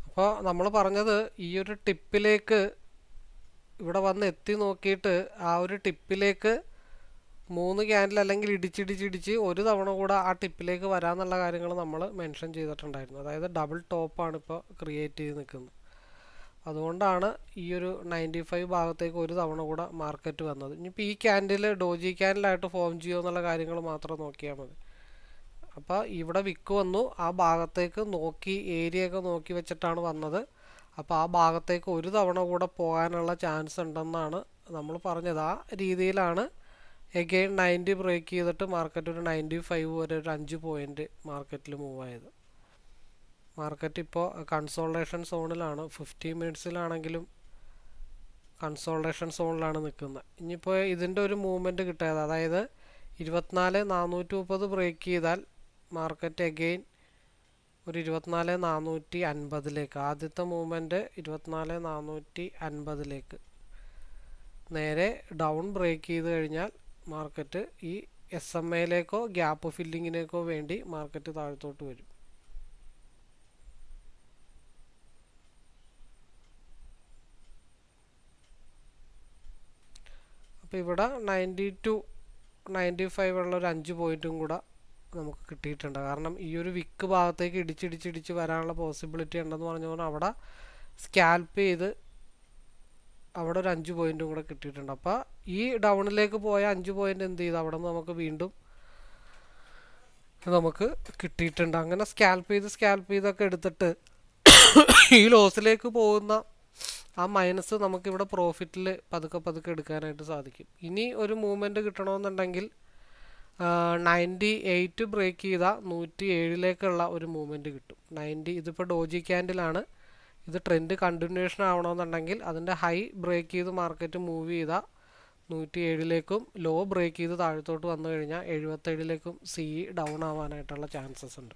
അപ്പോൾ നമ്മൾ പറഞ്ഞത് ഈ ഒരു ടിപ്പിലേക്ക് ഇവിടെ വന്ന് എത്തി നോക്കിയിട്ട് ആ ഒരു ടിപ്പിലേക്ക് 3 ക്യാൻഡിൽ അല്ലെങ്കിൽ ഇടിച്ചിടിച്ചിടിച്ച് ഒരു തവണ കൂടെ ആ ടിപ്പിലേക്ക് വരാമെന്നുള്ള കാര്യങ്ങൾ നമ്മൾ മെൻഷൻ ചെയ്തിട്ടുണ്ടായിരുന്നു. അതായത് ഡബിൾ ടോപ്പാണ് ഇപ്പോൾ ക്രിയേറ്റ് ചെയ്ത് നിൽക്കുന്നത്. അതുകൊണ്ടാണ് ഈ ഒരു 95 ഭാഗത്തേക്ക് ഒരു തവണ കൂടെ മാർക്കറ്റ് വന്നത്. ഇനിയിപ്പോൾ ഈ ക്യാൻഡിൽ ഡോജി ക്യാൻഡിലായിട്ട് ഫോം ചെയ്യുമോ എന്നുള്ള കാര്യങ്ങൾ മാത്രം നോക്കിയാൽ മതി. അപ്പോൾ ഇവിടെ വിക്ക് വന്നു, ആ ഭാഗത്തേക്ക് നോക്കി ഏരിയയൊക്കെ നോക്കി വെച്ചിട്ടാണ് വന്നത്. അപ്പോൾ ആ ഭാഗത്തേക്ക് ഒരു തവണ കൂടെ പോകാനുള്ള ചാൻസ് ഉണ്ടെന്നാണ് നമ്മൾ പറഞ്ഞത്. ആ രീതിയിലാണ് എഗെയിൻ 90 ബ്രേക്ക് ചെയ്തിട്ട് മാർക്കറ്റ് ഒരു 95 വരെ ഒരു 5 പോയിൻ്റ് മാർക്കറ്റിൽ മൂവ് ആയത്. മാർക്കറ്റ് ഇപ്പോൾ കൺസോൾട്ടേഷൻ സോണിലാണ്, 50 മിനിറ്റ്സിലാണെങ്കിലും കൺസോൾട്ടേഷൻ സോണിലാണ് നിൽക്കുന്നത്. ഇനിയിപ്പോൾ ഇതിൻ്റെ ഒരു മൂവ്മെൻറ്റ് കിട്ടിയത്, അതായത് 24,430 ബ്രേക്ക് ചെയ്താൽ മാർക്കറ്റ് എഗെയിൻ ഒരു 24,450ലേക്ക്, ആദ്യത്തെ മൂവ്മെൻറ്റ് 24,450ലേക്ക് നേരെ ഡൗൺ ബ്രേക്ക് ചെയ്ത് കഴിഞ്ഞാൽ മാർക്കറ്റ് ഈ SMA ഗ്യാപ്പ് ഫില്ലിങ്ങിലേക്കോ വേണ്ടി മാർക്കറ്റ് താഴത്തോട്ട് വരും. അപ്പോൾ ഇവിടെ 90-95 ഉള്ള ഒരു 5 പോയിൻറ്റും കൂടെ നമുക്ക് കിട്ടിയിട്ടുണ്ട്. കാരണം ഈ ഒരു വിക്ക് ഭാഗത്തേക്ക് ഇടിച്ചിടിച്ചിടിച്ച് വരാനുള്ള പോസിബിലിറ്റി ഉണ്ടെന്ന് പറഞ്ഞുകൊണ്ട് അവിടെ സ്കാൽപ്പ് ചെയ്ത് അവിടെ ഒരു 5 പോയിൻറ്റും കൂടെ കിട്ടിയിട്ടുണ്ട്. അപ്പോൾ ഈ ഡൗണിലേക്ക് പോയ 5 പോയിൻ്റ് എന്ത് ചെയ്തു, അവിടെ നിന്ന് നമുക്ക് വീണ്ടും നമുക്ക് കിട്ടിയിട്ടുണ്ട്. അങ്ങനെ സ്കാൽപ്പ് ചെയ്തൊക്കെ എടുത്തിട്ട് ഈ ലോസിലേക്ക് പോകുന്ന ആ മൈനസ് നമുക്കിവിടെ പ്രോഫിറ്റിൽ പതുക്കെ എടുക്കാനായിട്ട് സാധിക്കും. ഇനി ഒരു മൂവ്മെൻറ്റ് കിട്ടണമെന്നുണ്ടെങ്കിൽ 98 ബ്രേക്ക് ചെയ്താൽ 107ലേക്കുള്ള ഒരു മൂവ്മെൻറ്റ് കിട്ടും. 90 ഇതിപ്പോൾ ഡോജി ക്യാൻഡിലാണ്. ഇത് ട്രെൻഡ് കണ്ടിന്യൂഷൻ ആവണമെന്നുണ്ടെങ്കിൽ അതിൻ്റെ ഹൈ ബ്രേക്ക് ചെയ്ത് മാർക്കറ്റ് മൂവ് ചെയ്താൽ 107ലേക്കും, ലോ ബ്രേക്ക് ചെയ്ത് താഴത്തോട്ട് വന്നു കഴിഞ്ഞാൽ 77ലേക്കും ഡൗൺ ആവാനായിട്ടുള്ള ചാൻസസ് ഉണ്ട്.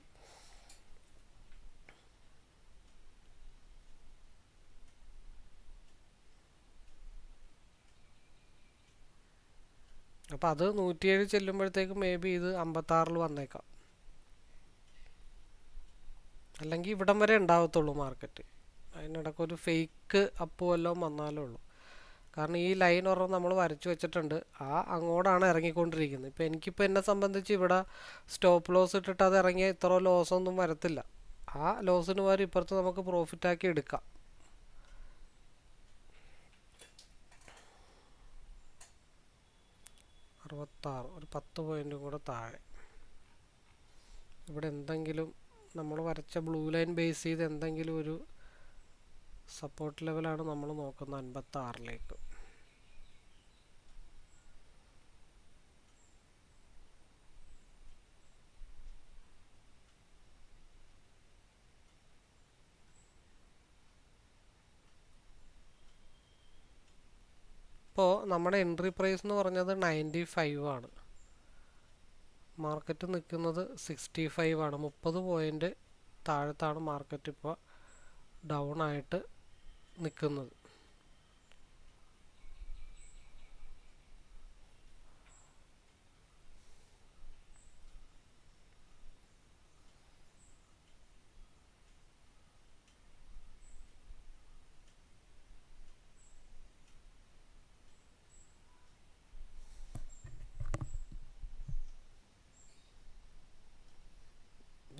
അപ്പോൾ അത് 107 ചെല്ലുമ്പോഴത്തേക്കും മേ ബി ഇത് 56 വന്നേക്കാം, അല്ലെങ്കിൽ ഇവിടം വരെ ഉണ്ടാവത്തുള്ളൂ മാർക്കറ്റ്. അതിനിടയ്ക്കൊരു ഫേക്ക് അപ്പ് വല്ലതും വന്നാലേ ഉള്ളൂ. കാരണം ഈ ലൈൻ ഒരെണ്ണം നമ്മൾ വരച്ചു വെച്ചിട്ടുണ്ട്, അങ്ങോട്ടാണ് ഇറങ്ങിക്കൊണ്ടിരിക്കുന്നത്. ഇപ്പോൾ എനിക്കിപ്പോൾ എന്നെ സംബന്ധിച്ച് ഇവിടെ സ്റ്റോപ്പ് ലോസ് ഇട്ടിട്ട് അത് ഇറങ്ങിയ ഇത്ര ലോസൊന്നും വരത്തില്ല. ആ ലോസിന് പകരം ഇപ്പുറത്ത് നമുക്ക് പ്രോഫിറ്റാക്കി എടുക്കാം. ഒരു 10 പോയിൻറ്റും കൂടെ താഴെ ഇവിടെ എന്തെങ്കിലും നമ്മൾ വരച്ച ബ്ലൂ ലൈൻ ബേസ് ചെയ്ത് എന്തെങ്കിലും ഒരു സപ്പോർട്ട് ലെവലാണ് നമ്മൾ നോക്കുന്നത് 56ലേക്ക്. ഇപ്പോൾ നമ്മുടെ എൻട്രി പ്രൈസ് എന്ന് പറഞ്ഞത് 95 ആണ്. മാർക്കറ്റ് നിൽക്കുന്നത് 65 ആണ്. 30 പോയിൻ്റ് താഴത്താണ് മാർക്കറ്റ് ഇപ്പോൾ ഡൗൺ ആയിട്ട് നിൽക്കുന്നത്.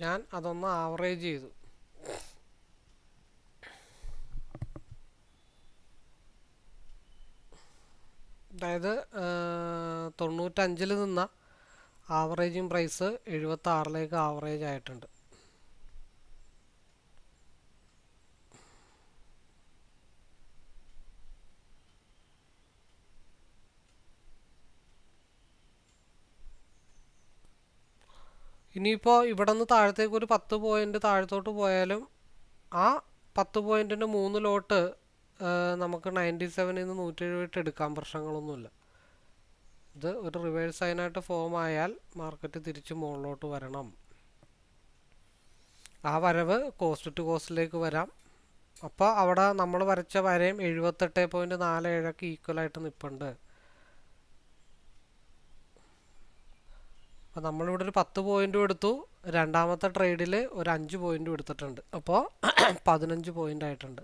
ഞാൻ അതൊന്ന് ആവറേജ് ചെയ്തു. അതായത് 95 നിന്ന ആവറേജിങ് പ്രൈസ് 76 ആവറേജ് ആയിട്ടുണ്ട്. ഇനിയിപ്പോൾ ഇവിടെ നിന്ന് താഴത്തേക്ക് ഒരു 10 പോയിന്റ് താഴത്തോട്ട് പോയാലും ആ 10 പോയിന്റിന് 3 ലോട്ട് നമുക്ക് 97 നിന്ന് 170 എടുക്കാൻ പ്രശ്നങ്ങളൊന്നുമില്ല. ഇത് ഒരു റിവേഴ്സ് സൈനായിട്ട് ഫോം ആയാൽ മാർക്കറ്റ് തിരിച്ച് മുകളിലോട്ട് വരണം. ആ വരവ് കോസ്റ്റ് ടു കോസ്റ്റിലേക്ക് വരാം. അപ്പോൾ അവിടെ നമ്മൾ വരച്ച വരയും 78.47 ഈക്വലായിട്ട് നിൽപ്പുണ്ട്. അപ്പോൾ നമ്മളിവിടെ ഒരു 10 പോയിന്റും എടുത്തു. രണ്ടാമത്തെ ട്രേഡിൽ ഒരു 5 പോയിന്റും എടുത്തിട്ടുണ്ട്. അപ്പോൾ 15 പോയിന്റ് ആയിട്ടുണ്ട്.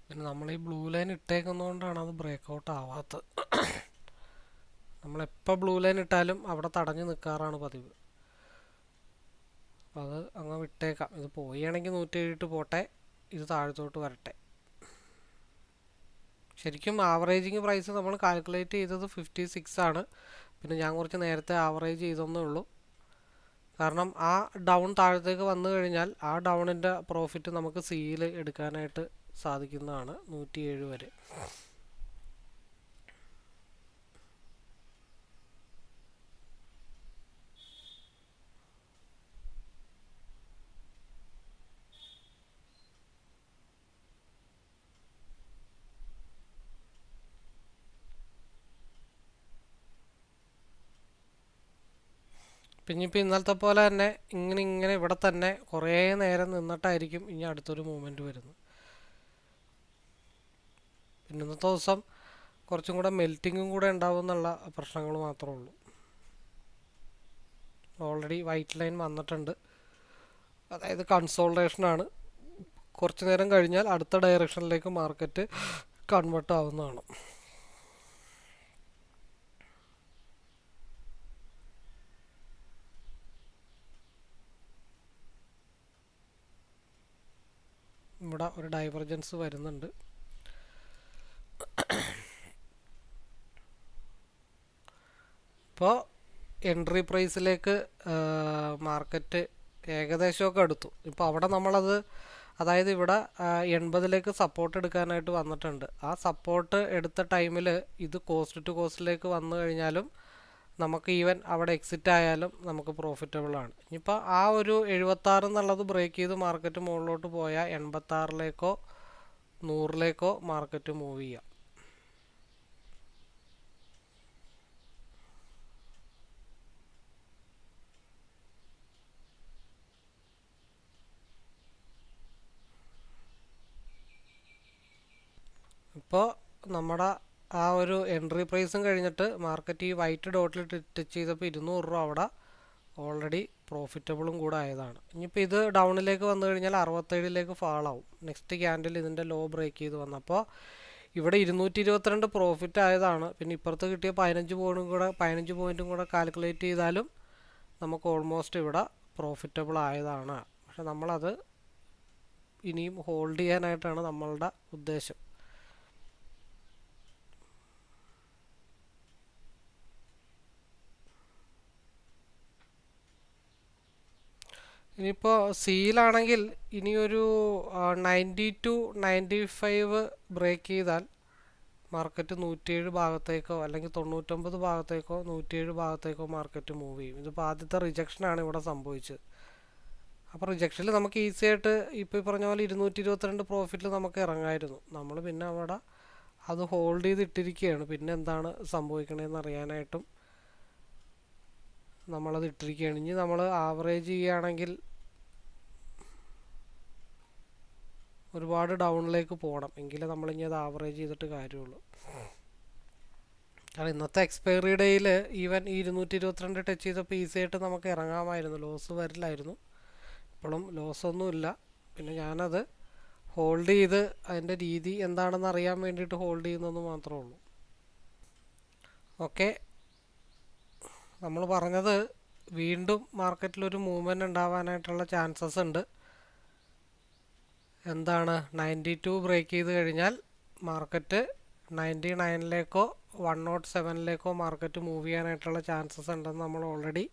പിന്നെ നമ്മൾ ഈ ബ്ലൂ ലൈൻ ഇട്ടേക്കുന്നതുകൊണ്ടാണ് അത് ബ്രേക്കൗട്ട് ആവാത്തത്. നമ്മളെപ്പോൾ ബ്ലൂ ലൈൻ ഇട്ടാലും അവിടെ തടഞ്ഞു നിൽക്കാറാണ് പതിവ്. അപ്പോൾ അത് അങ്ങ് വിട്ടേക്കാം. ഇത് പോവുകയാണെങ്കിൽ 107 പോട്ടെ, ഇത് താഴത്തോട്ട് വരട്ടെ. ശരിക്കും ആവറേജിങ് പ്രൈസ് നമ്മൾ കാൽക്കുലേറ്റ് ചെയ്തത് 56 ആണ്. പിന്നെ ഞാൻ കുറച്ച് നേരത്തെ ആവറേജ് ചെയ്തെന്നേ ഉള്ളൂ. കാരണം ആ ഡൗൺ താഴത്തേക്ക് വന്നു കഴിഞ്ഞാൽ ആ ഡൗണിൻ്റെ പ്രോഫിറ്റ് നമുക്ക് സിയിൽ എടുക്കാനായിട്ട് സാധിക്കുന്നതാണ് 107 വരെ. പിന്നെ ഇപ്പോൾ ഇന്നലത്തെ പോലെ തന്നെ ഇങ്ങനെ ഇവിടെ തന്നെ കുറേ നേരം നിന്നിട്ടായിരിക്കും ഇനി അടുത്തൊരു മൂവ്മെൻറ്റ് വരുന്നത്. പിന്നെ ഇന്നത്തെ ദിവസം കുറച്ചും കൂടെ മെൽറ്റിങ്ങും കൂടെ ഉണ്ടാവും എന്നുള്ള പ്രശ്നങ്ങൾ മാത്രമേ ഉള്ളൂ. ഓൾറെഡി വൈറ്റ് ലൈൻ വന്നിട്ടുണ്ട്, അതായത് കൺസോൾട്ടേഷനാണ്. കുറച്ച് നേരം കഴിഞ്ഞാൽ അടുത്ത ഡയറക്ഷനിലേക്ക് മാർക്കറ്റ് കൺവേർട്ട് ആവുന്നതാണ്. ഇവിടെ ഒരു ഡൈവർജൻസ് വരുന്നുണ്ട്. ഇപ്പോൾ എൻട്രി പ്രൈസിലേക്ക് മാർക്കറ്റ് ഏകദേശമൊക്കെ എടുത്തു. ഇപ്പോൾ അവിടെ നമ്മളത്, അതായത് ഇവിടെ 80 സപ്പോർട്ട് എടുക്കാനായിട്ട് വന്നിട്ടുണ്ട്. ആ സപ്പോർട്ട് എടുത്ത ടൈമിൽ ഇത് കോസ്റ്റ് ടു കോസ്റ്റിലേക്ക് വന്നു കഴിഞ്ഞാലും നമുക്ക് ഈവൻ അവിടെ എക്സിറ്റ് ആയാലും നമുക്ക് പ്രോഫിറ്റബിൾ ആണ്. ഇനിയിപ്പോൾ ആ ഒരു 76 എന്നുള്ളത് ബ്രേക്ക് ചെയ്ത് മാർക്കറ്റ് മുകളിലോട്ട് പോയാൽ 86 100 മാർക്കറ്റ് മൂവ് ചെയ്യാം. ഇപ്പോൾ നമ്മുടെ ആ ഒരു എൻട്രി പ്രൈസും കഴിഞ്ഞിട്ട് മാർക്കറ്റ് ഈ വൈറ്റ് ഡോട്ടിൽ ടച്ച് ചെയ്തപ്പോൾ 200 രൂപ അവിടെ ഓൾറെഡി പ്രോഫിറ്റബിളും കൂടെ ആയതാണ്. ഇനിയിപ്പോൾ ഇത് ഡൗണിലേക്ക് വന്നു കഴിഞ്ഞാൽ 67 ഫാളാവും. നെക്സ്റ്റ് ക്യാൻഡിൽ ഇതിൻ്റെ ലോ ബ്രേക്ക് ചെയ്ത് വന്നപ്പോൾ ഇവിടെ 222 പ്രോഫിറ്റ് ആയതാണ്. പിന്നെ ഇപ്പുറത്ത് കിട്ടിയ 15 പോയിൻറ്റും കൂടെ കാൽക്കുലേറ്റ് ചെയ്താലും നമുക്ക് ഓൾമോസ്റ്റ് ഇവിടെ പ്രോഫിറ്റബിൾ ആയതാണ്. പക്ഷെ നമ്മളത് ഇനിയും ഹോൾഡ് ചെയ്യാനായിട്ടാണ് നമ്മളുടെ ഉദ്ദേശം. ഇനിയിപ്പോൾ സിയിലാണെങ്കിൽ ഇനിയൊരു 90 to 95 ബ്രേക്ക് ചെയ്താൽ മാർക്കറ്റ് 107 ഭാഗത്തേക്കോ അല്ലെങ്കിൽ 99 ഭാഗത്തേക്കോ 107 ഭാഗത്തേക്കോ മാർക്കറ്റ് മൂവ് ചെയ്യും. ഇതിപ്പോൾ ആദ്യത്തെ റിജക്ഷനാണ് ഇവിടെ സംഭവിച്ചത്. അപ്പോൾ റിജക്ഷനിൽ നമുക്ക് ഈസി ആയിട്ട് ഇപ്പോൾ ഈ പറഞ്ഞ പോലെ 222 പ്രോഫിറ്റിൽ നമുക്ക് ഇറങ്ങാമായിരുന്നു. നമ്മൾ പിന്നെ അവിടെ അത് ഹോൾഡ് ചെയ്തിട്ടിരിക്കുകയാണ്. പിന്നെ എന്താണ് സംഭവിക്കണതെന്ന് അറിയാനായിട്ടും നമ്മളത് ഇട്ടിരിക്കുകയാണ്. ഇനി നമ്മൾ ആവറേജ് ചെയ്യുകയാണെങ്കിൽ ഒരുപാട് ഡൗണിലേക്ക് പോകണം, എങ്കിലേ നമ്മളിനി അത് ആവറേജ് ചെയ്തിട്ട് കാര്യമുള്ളൂ. കാരണം ഇന്നത്തെ എക്സ്പയറി ഡേയിൽ ഈവൻ ഈ 222 ടച്ച് ചെയ്തപ്പോൾ ഈസി ആയിട്ട് നമുക്ക് ഇറങ്ങാമായിരുന്നു, ലോസ് വരില്ലായിരുന്നു. ഇപ്പോഴും ലോസൊന്നുമില്ല. പിന്നെ ഞാനത് ഹോൾഡ് ചെയ്ത് അതിൻ്റെ രീതി എന്താണെന്ന് അറിയാൻ വേണ്ടിയിട്ട് ഹോൾഡ് ചെയ്യുന്നതെന്ന് മാത്രമേ ഉള്ളൂ. ഓക്കെ, നമ്മൾ പറഞ്ഞത് വീണ്ടും മാർക്കറ്റിലൊരു മൂവ്മെൻറ്റ് ഉണ്ടാവാനായിട്ടുള്ള ചാൻസസ് ഉണ്ട്. എന്താണ്, 92 ബ്രേക്ക് ചെയ്ത് കഴിഞ്ഞാൽ മാർക്കറ്റ് 99ലേക്കോ 107ലേക്കോ മാർക്കറ്റ് മൂവ് ചെയ്യാനായിട്ടുള്ള ചാൻസസ് ഉണ്ടെന്ന് നമ്മൾ ഓൾറെഡി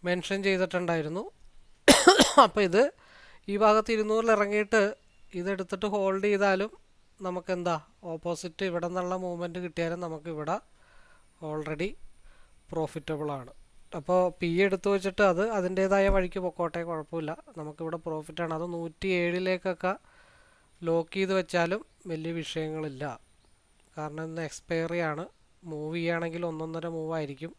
മെൻഷൻ ചെയ്തിട്ടുണ്ടായിരുന്നു. അപ്പോൾ ഇത് ഈ ഭാഗത്ത് 200 ഇറങ്ങിയിട്ട് ഇതെടുത്തിട്ട് ഹോൾഡ് ചെയ്താലും നമുക്കെന്താ ഓപ്പോസിറ്റ് ഇവിടെ നിന്നുള്ള മൂവ്മെൻറ്റ് കിട്ടിയാലും നമുക്കിവിടെ ഓൾറെഡി പ്രോഫിറ്റബിളാണ്. അപ്പോൾ പി എടുത്തു വെച്ചിട്ട് അത് അതിൻ്റേതായ വഴിക്ക് പൊക്കോട്ടെ, കുഴപ്പമില്ല. നമുക്കിവിടെ പ്രോഫിറ്റാണ്. അത് 107ലേക്കൊക്കെ ലോക്ക് ചെയ്ത് വെച്ചാലും വലിയ വിഷയങ്ങളില്ല. കാരണം ഇന്ന് എക്സ്പയറി ആണ്. മൂവ് ചെയ്യുകയാണെങ്കിൽ 1.5 മൂവ് ആയിരിക്കും.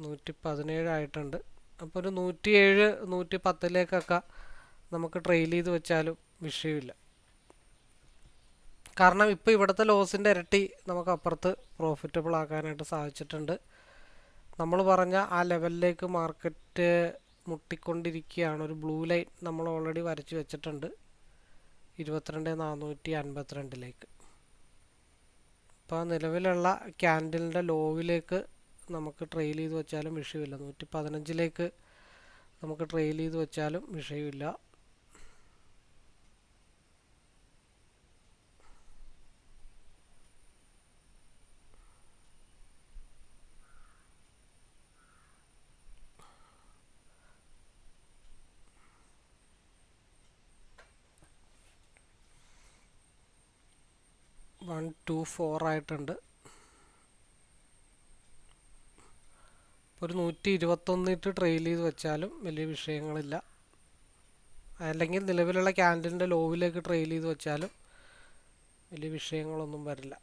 117 ആയിട്ടുണ്ട്. അപ്പോൾ ഒരു 107 110ലേക്കൊക്കെ നമുക്ക് ട്രെയിൽ ചെയ്ത് വെച്ചാലും വിഷയമില്ല. കാരണം ഇപ്പോൾ ഇവിടുത്തെ ലോസിൻ്റെ ഇരട്ടി നമുക്ക് അപ്പുറത്ത് പ്രോഫിറ്റബിൾ ആക്കാനായിട്ട് സാധിച്ചിട്ടുണ്ട്. നമ്മൾ പറഞ്ഞ ആ ലെവലിലേക്ക് മാർക്കറ്റ് മുട്ടിക്കൊണ്ടിരിക്കുകയാണ്. ഒരു ബ്ലൂ ലൈൻ നമ്മൾ ഓൾറെഡി വരച്ച് വെച്ചിട്ടുണ്ട് 22,452ലേക്ക്. അപ്പോൾ നിലവിലുള്ള ക്യാൻഡിലിൻ്റെ ലോവിലേക്ക് നമുക്ക് ട്രെയിൽ ചെയ്ത് വെച്ചാലും വിഷയമില്ല. 115ലേക്ക് നമുക്ക് ട്രെയിൽ ചെയ്ത് വെച്ചാലും വിഷയമില്ല. വൺ 124 ആയിട്ടുണ്ട്. ഒരു 121 ഇട്ട് ട്രെയിൽ ചെയ്ത് വെച്ചാലും വലിയ വിഷയങ്ങളില്ല. അല്ലെങ്കിൽ നിലവിലുള്ള ക്യാൻഡിലിൻ്റെ ലോവിലേക്ക് ട്രെയിൽ ചെയ്ത് വെച്ചാലും വലിയ വിഷയങ്ങളൊന്നും വരില്ല.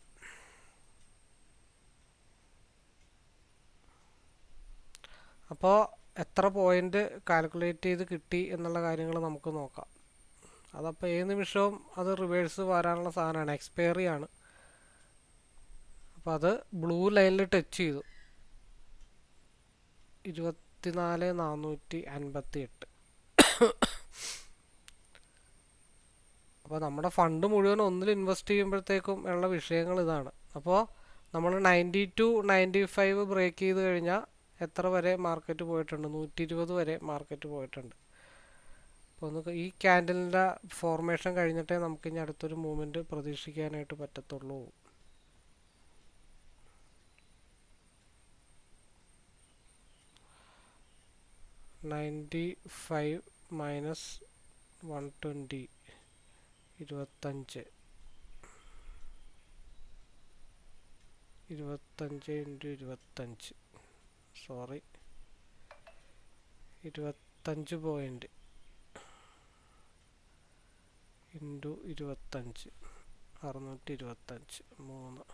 അപ്പോൾ എത്ര പോയിൻ്റ് കാൽക്കുലേറ്റ് ചെയ്ത് കിട്ടി എന്നുള്ള കാര്യങ്ങൾ നമുക്ക് നോക്കാം. അതപ്പോൾ ഏത് നിമിഷവും അത് റിവേഴ്സ് വരാനുള്ള സാധനമാണ്, എക്സ്പയറി ആണ്. അപ്പോൾ അത് ബ്ലൂ ലൈനിൽ ടച്ച് ചെയ്തു 24,458. അപ്പോൾ നമ്മുടെ ഫണ്ട് മുഴുവൻ ഒന്നിൽ ഇൻവെസ്റ്റ് ചെയ്യുമ്പോഴത്തേക്കും ഉള്ള വിഷയങ്ങൾ ഇതാണ്. അപ്പോൾ നമ്മൾ 92 95 ബ്രേക്ക് ചെയ്ത് കഴിഞ്ഞാൽ എത്ര വരെ മാർക്കറ്റ് പോയിട്ടുണ്ട്? 120 വരെ മാർക്കറ്റ് പോയിട്ടുണ്ട്. അപ്പോൾ ഒന്ന് ഈ ക്യാൻഡലിൻ്റെ ഫോർമേഷൻ കഴിഞ്ഞിട്ടേ നമുക്ക് ഇനി അടുത്തൊരു മൂവ്മെൻറ്റ് പ്രതീക്ഷിക്കാനായിട്ട് പറ്റത്തുള്ളൂ. -95 -120 25 25 സോറി 25 പോയിൻ്റ് ഇൻറ്റു 25 625 3.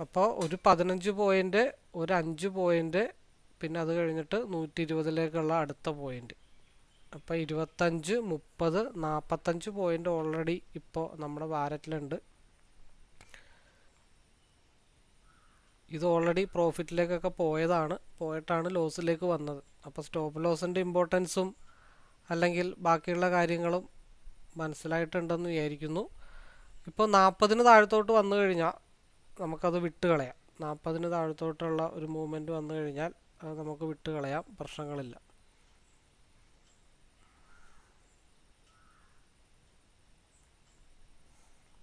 അപ്പോൾ ഒരു 15 പോയിൻ്റ്, ഒരു 5 പോയിൻ്റ്, പിന്നെ അത് കഴിഞ്ഞിട്ട് 120ലേക്കുള്ള അടുത്ത പോയിൻ്റ്. അപ്പോൾ 25 30 45 പോയിൻ്റ് ഓൾറെഡി ഇപ്പോൾ നമ്മുടെ വാലറ്റിലുണ്ട്. ഇത് ഓൾറെഡി പ്രോഫിറ്റിലേക്കൊക്കെ പോയിട്ടാണ് ലോസിലേക്ക് വന്നത്. അപ്പോൾ സ്റ്റോപ്പ് ലോസിൻ്റെ ഇമ്പോർട്ടൻസും അല്ലെങ്കിൽ ബാക്കിയുള്ള കാര്യങ്ങളും മനസ്സിലായിട്ടുണ്ടെന്ന് വിചാരിക്കുന്നു. ഇപ്പോൾ 40-ന് താഴത്തോട്ട് വന്നു കഴിഞ്ഞാൽ നമുക്കത് വിട്ട് കളയാം. 40-ന് താഴത്തോട്ടുള്ള ഒരു മൂവ്മെൻറ്റ് വന്നു കഴിഞ്ഞാൽ അത് നമുക്ക് വിട്ട് കളയാം, പ്രശ്നങ്ങളില്ല.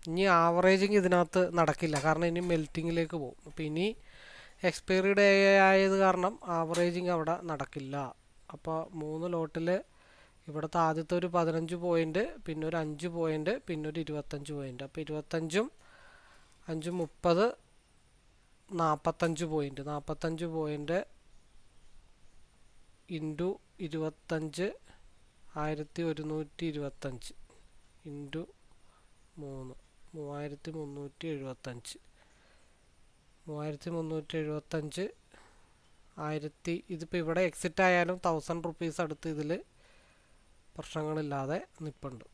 ഇനി ആവറേജിങ് ഇതിനകത്ത് നടക്കില്ല, കാരണം ഇനി മെൽറ്റിങ്ങിലേക്ക് പോകും. അപ്പോൾ ഇനി എക്സ്പയറി ഡേ ആയത് കാരണം ആവറേജിങ് അവിടെ നടക്കില്ല. അപ്പോൾ 3 ലോട്ടിൽ ഇവിടുത്തെ ആദ്യത്തെ ഒരു 15 പോയിൻ്റ്, പിന്നെ ഒരു 5 പോയിൻ്റ്, പിന്നെ ഒരു 25 പോയിൻ്റ്. അപ്പോൾ 25ഉം 5 30 45 പോയിൻറ്റ് ഇൻറ്റു 25 1125 ഇൻറ്റു 3 3375 ഇതിപ്പോൾ ഇവിടെ എക്സിറ്റ് ആയാലും 1000 റുപ്പീസ് അടുത്ത് ഇതിൽ പ്രശ്നങ്ങളില്ലാതെ നിൽപ്പുണ്ട്.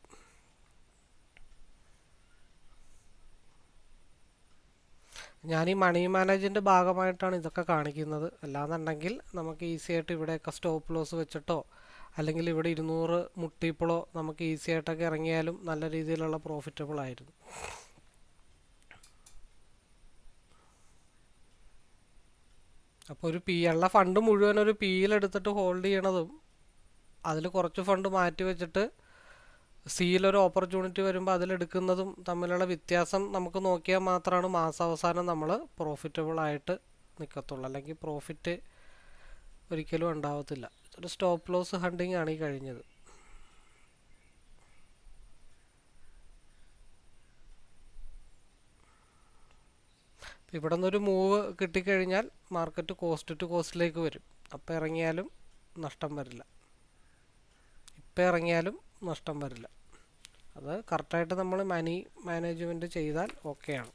ഞാൻ ഈ മണി മാനേജിൻ്റെ ഭാഗമായിട്ടാണ് ഇതൊക്കെ കാണിക്കുന്നത്. അല്ലാന്നുണ്ടെങ്കിൽ നമുക്ക് ഈസി ആയിട്ട് ഇവിടെയൊക്കെ സ്റ്റോപ്പ് ലോസ് വെച്ചിട്ടോ അല്ലെങ്കിൽ ഇവിടെ 200 മുട്ടിയപ്പോഴോ നമുക്ക് ഈസി ആയിട്ടൊക്കെ ഇറങ്ങിയാലും നല്ല രീതിയിലുള്ള പ്രോഫിറ്റബിൾ ആയിരുന്നു. അപ്പോൾ ഒരു ഉള്ള ഫണ്ട് മുഴുവൻ ഒരു എടുത്തിട്ട് ഹോൾഡ് ചെയ്യണതും അതിൽ കുറച്ച് ഫണ്ട് മാറ്റി വെച്ചിട്ട് സിയിലൊരു ഓപ്പർച്യൂണിറ്റി വരുമ്പോൾ അതിലെടുക്കുന്നതും തമ്മിലുള്ള വ്യത്യാസം നമുക്ക് നോക്കിയാൽ മാത്രമാണ് മാസാവസാനം നമ്മൾ പ്രോഫിറ്റബിൾ ആയിട്ട് നിൽക്കത്തുള്ളൂ. അല്ലെങ്കിൽ പ്രോഫിറ്റ് ഒരിക്കലും ഉണ്ടാവത്തില്ല. ഒരു സ്റ്റോപ്പ് ലോസ് ഹണ്ടിങ് ആണ് ഈ കഴിഞ്ഞത്. ഇവിടെ നിന്നൊരു മൂവ് കിട്ടിക്കഴിഞ്ഞാൽ മാർക്കറ്റ് കോസ്റ്റ് ടു കോസ്റ്റിലേക്ക് വരും. അപ്പോൾ ഇറങ്ങിയാലും നഷ്ടം വരില്ല, ഇപ്പം ഇറങ്ങിയാലും നഷ്ടം വരില്ല. അത് കറക്റ്റായിട്ട് നമ്മൾ മണി മാനേജ്മെൻറ്റ് ചെയ്താൽ ഓക്കെയാണ്.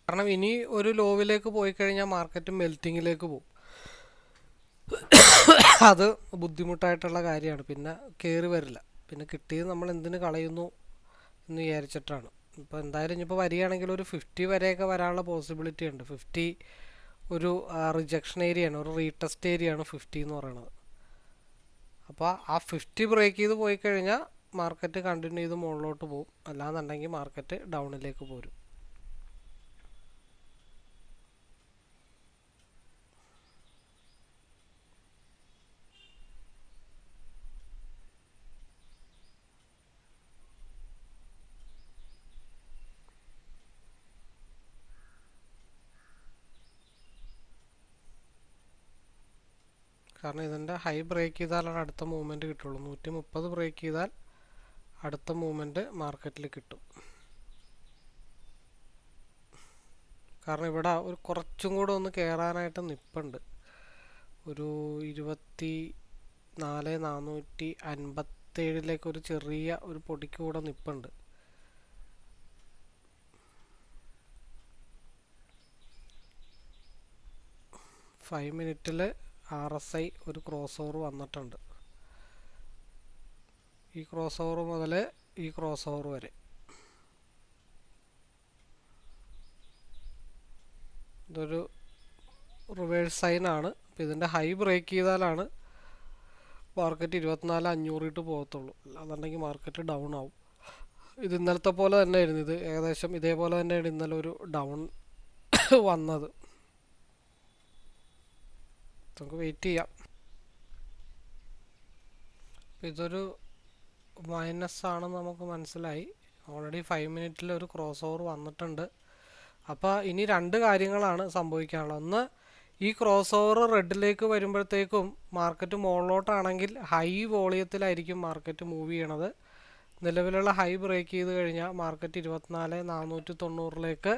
കാരണം ഇനി ഒരു ലോവിലേക്ക് പോയി കഴിഞ്ഞാൽ മാർക്കറ്റ് മെൽറ്റിങ്ങിലേക്ക് പോകും. അത് ബുദ്ധിമുട്ടായിട്ടുള്ള കാര്യമാണ്. പിന്നെ കയറി വരില്ല. പിന്നെ കിട്ടിയത് നമ്മൾ എന്തിന് കളയുന്നു എന്ന് വിചാരിച്ചിട്ടാണ്. ഇപ്പോൾ എന്തായാലും ഇനിയിപ്പോൾ വരികയാണെങ്കിൽ ഒരു 50 വരെയൊക്കെ വരാനുള്ള പോസിബിലിറ്റി ഉണ്ട്. 50 ഒരു റിജക്ഷൻ ഏരിയയാണ്, ഒരു റീടെസ്റ്റ് ഏരിയയാണ് 50 എന്ന് പറയുന്നത്. അപ്പോൾ ആ 50 ബ്രേക്ക് ചെയ്ത് പോയി കഴിഞ്ഞാൽ മാർക്കറ്റ് കണ്ടിന്യൂ ചെയ്ത് മുകളിലോട്ട് പോകും. അല്ലാന്നുണ്ടെങ്കിൽ മാർക്കറ്റ് ഡൗണിലേക്ക് പോരും. കാരണം ഇതിൻ്റെ ഹൈ ബ്രേക്ക് ചെയ്താലാണ് അടുത്ത മൂവ്മെൻറ്റ് കിട്ടുള്ളൂ. 130 ബ്രേക്ക് ചെയ്താൽ അടുത്ത മൂവ്മെൻറ്റ് മാർക്കറ്റിൽ കിട്ടും. കാരണം ഇവിടെ ഒരു കുറച്ചും കൂടെ ഒന്ന് കയറാനായിട്ട് നിൽപ്പുണ്ട്. ഒരു 24,457 ഒരു ചെറിയ ഒരു പൊടിക്ക് കൂടെ നിൽപ്പുണ്ട്. ഫൈവ് മിനിറ്റിൽ RSI ഒരു ക്രോസ് ഓവർ വന്നിട്ടുണ്ട്. ഈ ക്രോസ് ഓവർ മുതൽ ഈ ക്രോസ് ഓവർ വരെ ഇതൊരു റിവേഴ്സ് സൈൻ ആണ്. അപ്പോൾ ഇതിൻ്റെ ഹൈ ബ്രേക്ക് ചെയ്താലാണ് മാർക്കറ്റ് 24,500 ഇട്ട് പോകത്തുള്ളൂ. അല്ലാന്നുണ്ടെങ്കിൽ മാർക്കറ്റ് ഡൗൺ ആവും. ഇത് ഇന്നലത്തെ പോലെ തന്നെ ആയിരുന്നു. ഇത് ഏകദേശം ഇതേപോലെ തന്നെയാണ് ഇന്നലെ ഒരു ഡൗൺ വന്നത്. നമുക്ക് വെയിറ്റ് ചെയ്യാം. ഇതൊരു മൈനസ് ആണെന്ന് നമുക്ക് മനസ്സിലായി. ഓൾറെഡി 5 മിനിറ്റിൽ ഒരു ക്രോസ് ഓവർ വന്നിട്ടുണ്ട്. അപ്പോൾ ഇനി രണ്ട് കാര്യങ്ങളാണ് സംഭവിക്കാനുള്ളത്. ഒന്ന്, ഈ ക്രോസ് ഓവർ റെഡിലേക്ക് വരുമ്പോഴത്തേക്കും മാർക്കറ്റ് മുകളിലോട്ടാണെങ്കിൽ ഹൈ വോളിയത്തിലായിരിക്കും മാർക്കറ്റ് മൂവ് ചെയ്യണത്. നിലവിലുള്ള ഹൈ ബ്രേക്ക് ചെയ്ത് കഴിഞ്ഞാൽ മാർക്കറ്റ് 24,490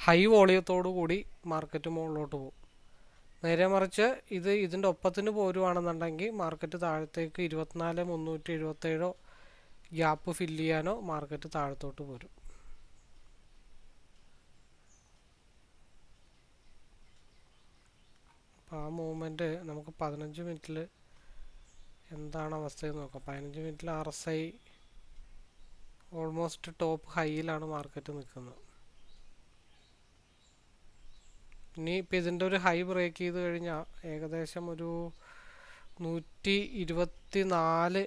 ഹൈ വോളിയത്തോടു കൂടി മാർക്കറ്റ് മുകളിലോട്ട് പോകും. നേരെ മറിച്ച് ഇതിൻ്റെ ഒപ്പത്തിന് പോരുവാണെന്നുണ്ടെങ്കിൽ മാർക്കറ്റ് താഴത്തേക്ക് 24,377 ഗ്യാപ്പ് ഫില്ല് ചെയ്യാനോ മാർക്കറ്റ് താഴത്തോട്ട് പോരും. അപ്പോൾ ആ മൂവ്മെൻറ്റ് നമുക്ക് 15 മിനിറ്റിൽ എന്താണ് അവസ്ഥയെന്ന് നോക്കാം. 15 മിനിറ്റിൽ RSI ഓൾമോസ്റ്റ് ടോപ്പ് ഹൈയിലാണ് മാർക്കറ്റ് നിൽക്കുന്നത്. ഇനി ഇപ്പം ഇതിൻ്റെ ഒരു ഹൈ ബ്രേക്ക് ചെയ്ത് കഴിഞ്ഞാൽ ഏകദേശം ഒരു 124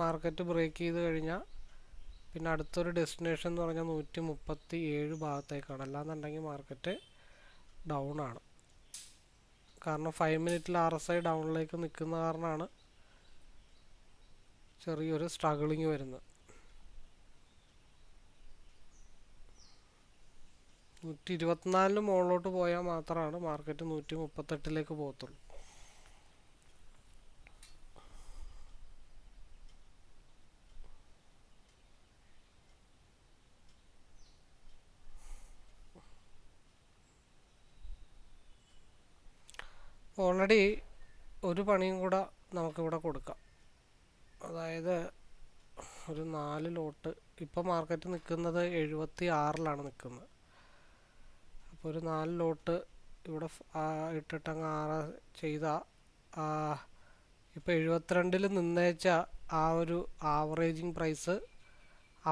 മാർക്കറ്റ് ബ്രേക്ക് ചെയ്ത് കഴിഞ്ഞാൽ പിന്നെ അടുത്തൊരു ഡെസ്റ്റിനേഷൻ എന്ന് പറഞ്ഞാൽ 137 ഭാഗത്തേക്കാണ്. അല്ലാന്നുണ്ടെങ്കിൽ മാർക്കറ്റ് ഡൗൺ ആണ്. കാരണം 5 മിനിറ്റിൽ RSI ഡൗണിലേക്ക് നിൽക്കുന്ന കാരണമാണ് ചെറിയൊരു സ്ട്രഗിളിങ് വരുന്നത്. 124 മുകളിലോട്ട് പോയാൽ മാത്രമാണ് മാർക്കറ്റ് 138 പോകത്തുള്ളൂ. ഓൾറെഡി ഒരു പണിയും കൂടെ നമുക്കിവിടെ കൊടുക്കാം. അതായത് ഒരു 4 ലോട്ട്. ഇപ്പോൾ മാർക്കറ്റ് നിൽക്കുന്നത് 76 നിൽക്കുന്നത്. അപ്പോൾ ഒരു 4 ലോട്ട് ഇവിടെ ഇട്ടിട്ടങ്ങ് 6 ചെയ്താൽ ഇപ്പോൾ 72 നിന്നേച്ച ആ ഒരു ആവറേജിങ് പ്രൈസ്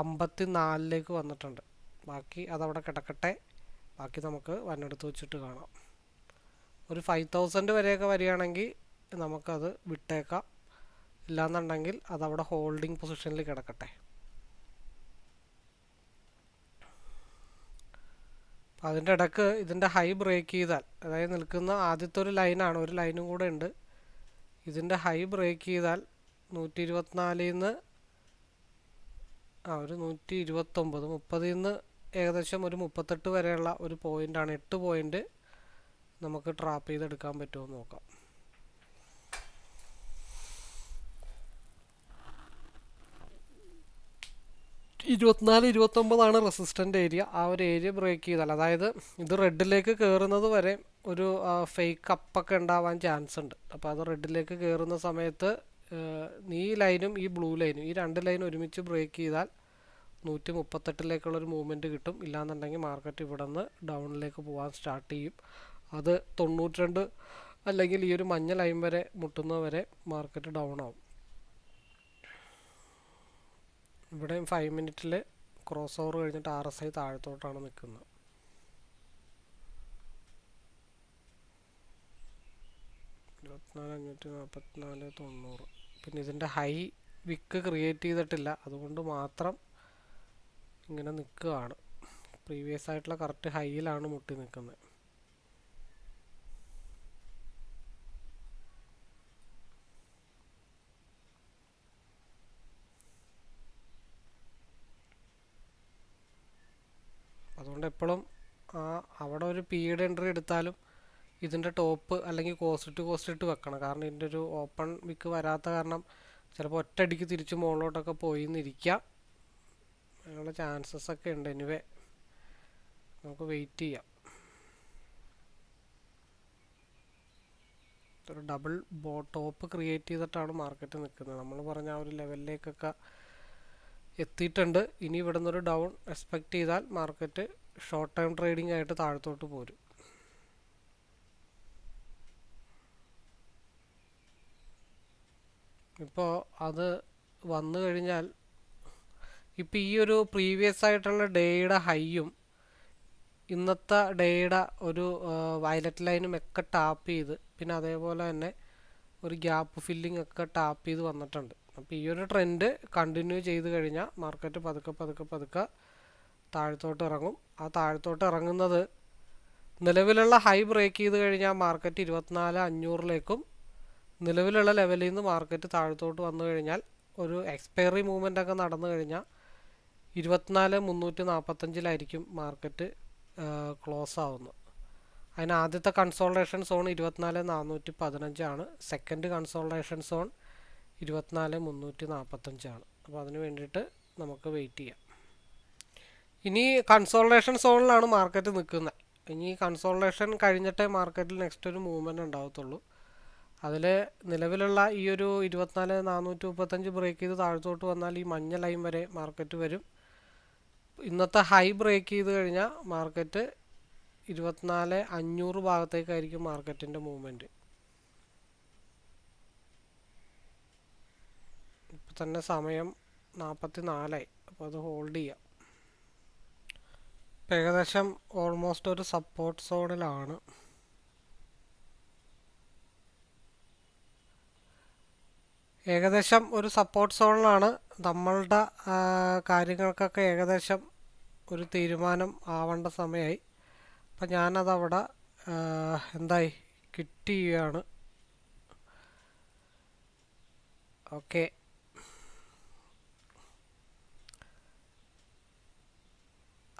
54 വന്നിട്ടുണ്ട്. ബാക്കി അതവിടെ കിടക്കട്ടെ. ബാക്കി നമുക്ക് വന്നെടുത്ത് വെച്ചിട്ട് കാണാം. ഒരു 5000 വരെയൊക്കെ വരികയാണെങ്കിൽ നമുക്കത് വിട്ടേക്കാം. ഇല്ലാന്നുണ്ടെങ്കിൽ അതവിടെ ഹോൾഡിംഗ് പൊസിഷനിൽ കിടക്കട്ടെ. അപ്പോൾ അതിൻ്റെ ഇടയ്ക്ക് ഇതിൻ്റെ ഹൈ ബ്രേക്ക് ചെയ്താൽ, അതായത് നിൽക്കുന്ന ആദ്യത്തെ ഒരു ലൈനാണ്, ഒരു ലൈനും കൂടെ ഉണ്ട്. ഇതിൻ്റെ ഹൈ ബ്രേക്ക് ചെയ്താൽ 124 നിന്ന് ഒരു 129 30 നിന്ന് ഏകദേശം ഒരു 38 വരെയുള്ള ഒരു പോയിൻ്റാണ്. 8 പോയിൻ്റ് നമുക്ക് ട്രാപ്പ് ചെയ്തെടുക്കാൻ പറ്റുമോ എന്ന് നോക്കാം. 24-29 റെസിസ്റ്റൻ്റ് ഏരിയ. ആ ഒരു ഏരിയ ബ്രേക്ക് ചെയ്താൽ, അതായത് ഇത് റെഡിലേക്ക് കയറുന്നത് വരെ ഒരു ഫേക്ക് അപ്പൊക്കെ ഉണ്ടാവാൻ ചാൻസ് ഉണ്ട്. അപ്പോൾ അത് റെഡിലേക്ക് കയറുന്ന സമയത്ത് ഈ ലൈനും ഈ ബ്ലൂ ലൈനും, ഈ 2 ലൈനും ഒരുമിച്ച് ബ്രേക്ക് ചെയ്താൽ 138 മൂവ്മെൻറ്റ് കിട്ടും. ഇല്ലാന്നുണ്ടെങ്കിൽ മാർക്കറ്റ് ഇവിടെ നിന്ന് ഡൗണിലേക്ക് പോകാൻ സ്റ്റാർട്ട് ചെയ്യും. അത് 92 അല്ലെങ്കിൽ ഈ ഒരു മഞ്ഞ ലൈൻ വരെ മുട്ടുന്നവരെ മാർക്കറ്റ് ഡൗൺ ആവും. ഇവിടെയും 5 മിനിറ്റിൽ ക്രോസ് ഓവർ കഴിഞ്ഞിട്ട് RSI താഴത്തോട്ടാണ് നിൽക്കുന്നത്. പിന്നെ ഇതിൻ്റെ ഹൈ വിക്ക് ക്രിയേറ്റ് ചെയ്തിട്ടില്ല, അതുകൊണ്ട് മാത്രം ഇങ്ങനെ നിൽക്കുകയാണ്. പ്രീവിയസ് ആയിട്ടുള്ള കറക്റ്റ് ഹൈയിലാണ് മുട്ടി നിൽക്കുന്നത്. അതുകൊണ്ട് എപ്പോഴും അവിടെ ഒരു പീഡ് എൻട്രി എടുത്താലും ഇതിൻ്റെ ടോപ്പ് അല്ലെങ്കിൽ കോസ്റ്റ് ഇട്ട് വെക്കണം. കാരണം ഇതിൻ്റെ ഒരു ഓപ്പൺ വിക്ക് വരാത്ത കാരണം ചിലപ്പോൾ ഒറ്റയടിക്ക് തിരിച്ച് മുകളിലോട്ടൊക്കെ പോയി എന്നിരിക്കാം. അതിനുള്ള ചാൻസസ് ഒക്കെ ഉണ്ട്. എനിവേ നമുക്ക് വെയിറ്റ് ചെയ്യാം. ഒരു ഡബിൾ ടോപ്പ് ക്രിയേറ്റ് ചെയ്തിട്ടാണ് മാർക്കറ്റ് നിൽക്കുന്നത്. നമ്മൾ പറഞ്ഞ ആ ഒരു ലെവലിലേക്കൊക്കെ എത്തിയിട്ടുണ്ട്. ഇനി ഇവിടെ നിന്നൊരു ഡൗൺ എക്സ്പെക്റ്റ് ചെയ്താൽ മാർക്കറ്റ് ഷോർട്ട് ടൈം ട്രേഡിംഗ് ആയിട്ട് താഴത്തോട്ട് പോരും. ഇപ്പോൾ അത് വന്നു കഴിഞ്ഞാൽ ഇപ്പോൾ ഈ ഒരു പ്രീവിയസ് ആയിട്ടുള്ള ഡേയുടെ ഹൈയും ഇന്നത്തെ ഡേയുടെ ഒരു വയലറ്റ് ലൈനും ഒക്കെ ടാപ്പ് ചെയ്ത്, പിന്നെ അതേപോലെ തന്നെ ഒരു ഗ്യാപ്പ് ഫില്ലിംഗ് ഒക്കെ ടാപ്പ് ചെയ്ത് വന്നിട്ടുണ്ട്. അപ്പോൾ ഈ ഒരു ട്രെൻഡ് കണ്ടിന്യൂ ചെയ്ത് കഴിഞ്ഞാൽ മാർക്കറ്റ് പതുക്കെ താഴത്തോട്ട് ഇറങ്ങും. ആ താഴത്തോട്ട് ഇറങ്ങുന്നത് നിലവിലുള്ള ഹൈ ബ്രേക്ക് ചെയ്ത് കഴിഞ്ഞാൽ മാർക്കറ്റ് 24,500 നിലവിലുള്ള ലെവലിൽ നിന്ന് മാർക്കറ്റ് താഴത്തോട്ട് വന്നു കഴിഞ്ഞാൽ ഒരു എക്സ്പയറി മൂവ്മെൻ്റ് ഒക്കെ നടന്നു കഴിഞ്ഞാൽ 24,345 മാർക്കറ്റ് ക്ലോസ് ആവുന്നത്. അതിന് ആദ്യത്തെ consultation zone 24,415 second consultation zone 24,345 അപ്പോൾ അതിന് വേണ്ടിയിട്ട് നമുക്ക് വെയിറ്റ് ചെയ്യാം. ഇനി കൺസോൾട്ടേഷൻ സോണിലാണ് മാർക്കറ്റ് നിൽക്കുന്നത്. ഇനി കൺസോൾട്ടേഷൻ കഴിഞ്ഞിട്ടേ മാർക്കറ്റിൽ നെക്സ്റ്റ് ഒരു മൂവ്മെൻറ്റ് ഉണ്ടാവത്തുള്ളൂ. അതിൽ നിലവിലുള്ള ഈ ഒരു 24,435 ബ്രേക്ക് ചെയ്ത് താഴത്തോട്ട് വന്നാൽ ഈ മഞ്ഞ ലൈൻ വരെ മാർക്കറ്റ് വരും. ഇന്നത്തെ ഹൈ ബ്രേക്ക് ചെയ്ത് കഴിഞ്ഞാൽ മാർക്കറ്റ് 24,500 ഭാഗത്തേക്കായിരിക്കും മാർക്കറ്റിൻ്റെ മൂവ്മെൻറ്റ്. ഇപ്പം തന്നെ സമയം 44 അപ്പോൾ അത് ഹോൾഡ് ചെയ്യാം. ഇപ്പം ഏകദേശം ഓൾമോസ്റ്റ് ഒരു സപ്പോർട്ട് സോണിലാണ്. ഏകദേശം ഒരു സപ്പോർട്ട് സോണിലാണ്. നമ്മളുടെ കാര്യങ്ങൾക്കൊക്കെ ഏകദേശം ഒരു തീരുമാനം ആവേണ്ട സമയമായി. അപ്പം ഞാനതവിടെ എന്തായി ക്വിറ്റ് ചെയ്യുകയാണ്. ഓക്കെ.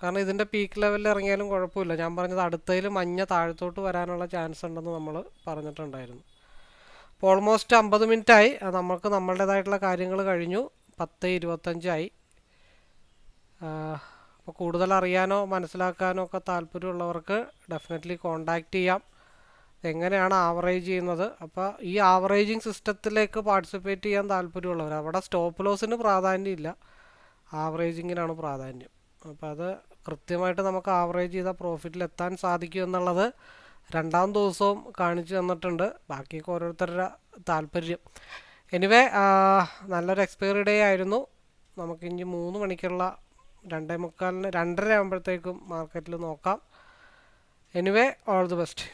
കാരണം ഇതിൻ്റെ പീക്ക് ലെവലിൽ ഇറങ്ങിയാലും കുഴപ്പമില്ല. ഞാൻ പറഞ്ഞത് അടുത്തതിൽ മഞ്ഞ താഴത്തോട്ട് വരാനുള്ള ചാൻസ് ഉണ്ടെന്ന് നമ്മൾ പറഞ്ഞിട്ടുണ്ടായിരുന്നു. അപ്പോൾ ഓൾമോസ്റ്റ് 50 മിനിറ്റായി. നമുക്ക് നമ്മളുടേതായിട്ടുള്ള കാര്യങ്ങൾ കഴിഞ്ഞു. 10:25 അപ്പോൾ കൂടുതൽ അറിയാനോ മനസ്സിലാക്കാനോ ഒക്കെ താല്പര്യമുള്ളവർക്ക് ഡെഫിനറ്റ്ലി കോണ്ടാക്റ്റ് ചെയ്യാം. എങ്ങനെയാണ് ആവറേജ് ചെയ്യുന്നത്. അപ്പോൾ ഈ ആവറേജിങ് സിസ്റ്റത്തിലേക്ക് പാർട്ടിസിപ്പേറ്റ് ചെയ്യാൻ താല്പര്യമുള്ളവർ, അവിടെ സ്റ്റോപ്പ് ലോസിന് പ്രാധാന്യമില്ല, ആവറേജിങ്ങിനാണ് പ്രാധാന്യം. അപ്പോൾ അത് കൃത്യമായിട്ട് നമുക്ക് ആവറേജ് ചെയ്ത പ്രോഫിറ്റിൽ എത്താൻ സാധിക്കും എന്നുള്ളത് രണ്ടാം ദിവസവും കാണിച്ചു തന്നിട്ടുണ്ട്. ബാക്കിയൊക്കെ ഓരോരുത്തരുടെ താല്പര്യം. എനിവേ നല്ലൊരു എക്സ്പയറി ഡേ ആയിരുന്നു. നമുക്കിനി 3 മണിക്കുള്ള 2:45 2:30 ആകുമ്പോഴത്തേക്കും മാർക്കറ്റിൽ നോക്കാം. Anyway all the best.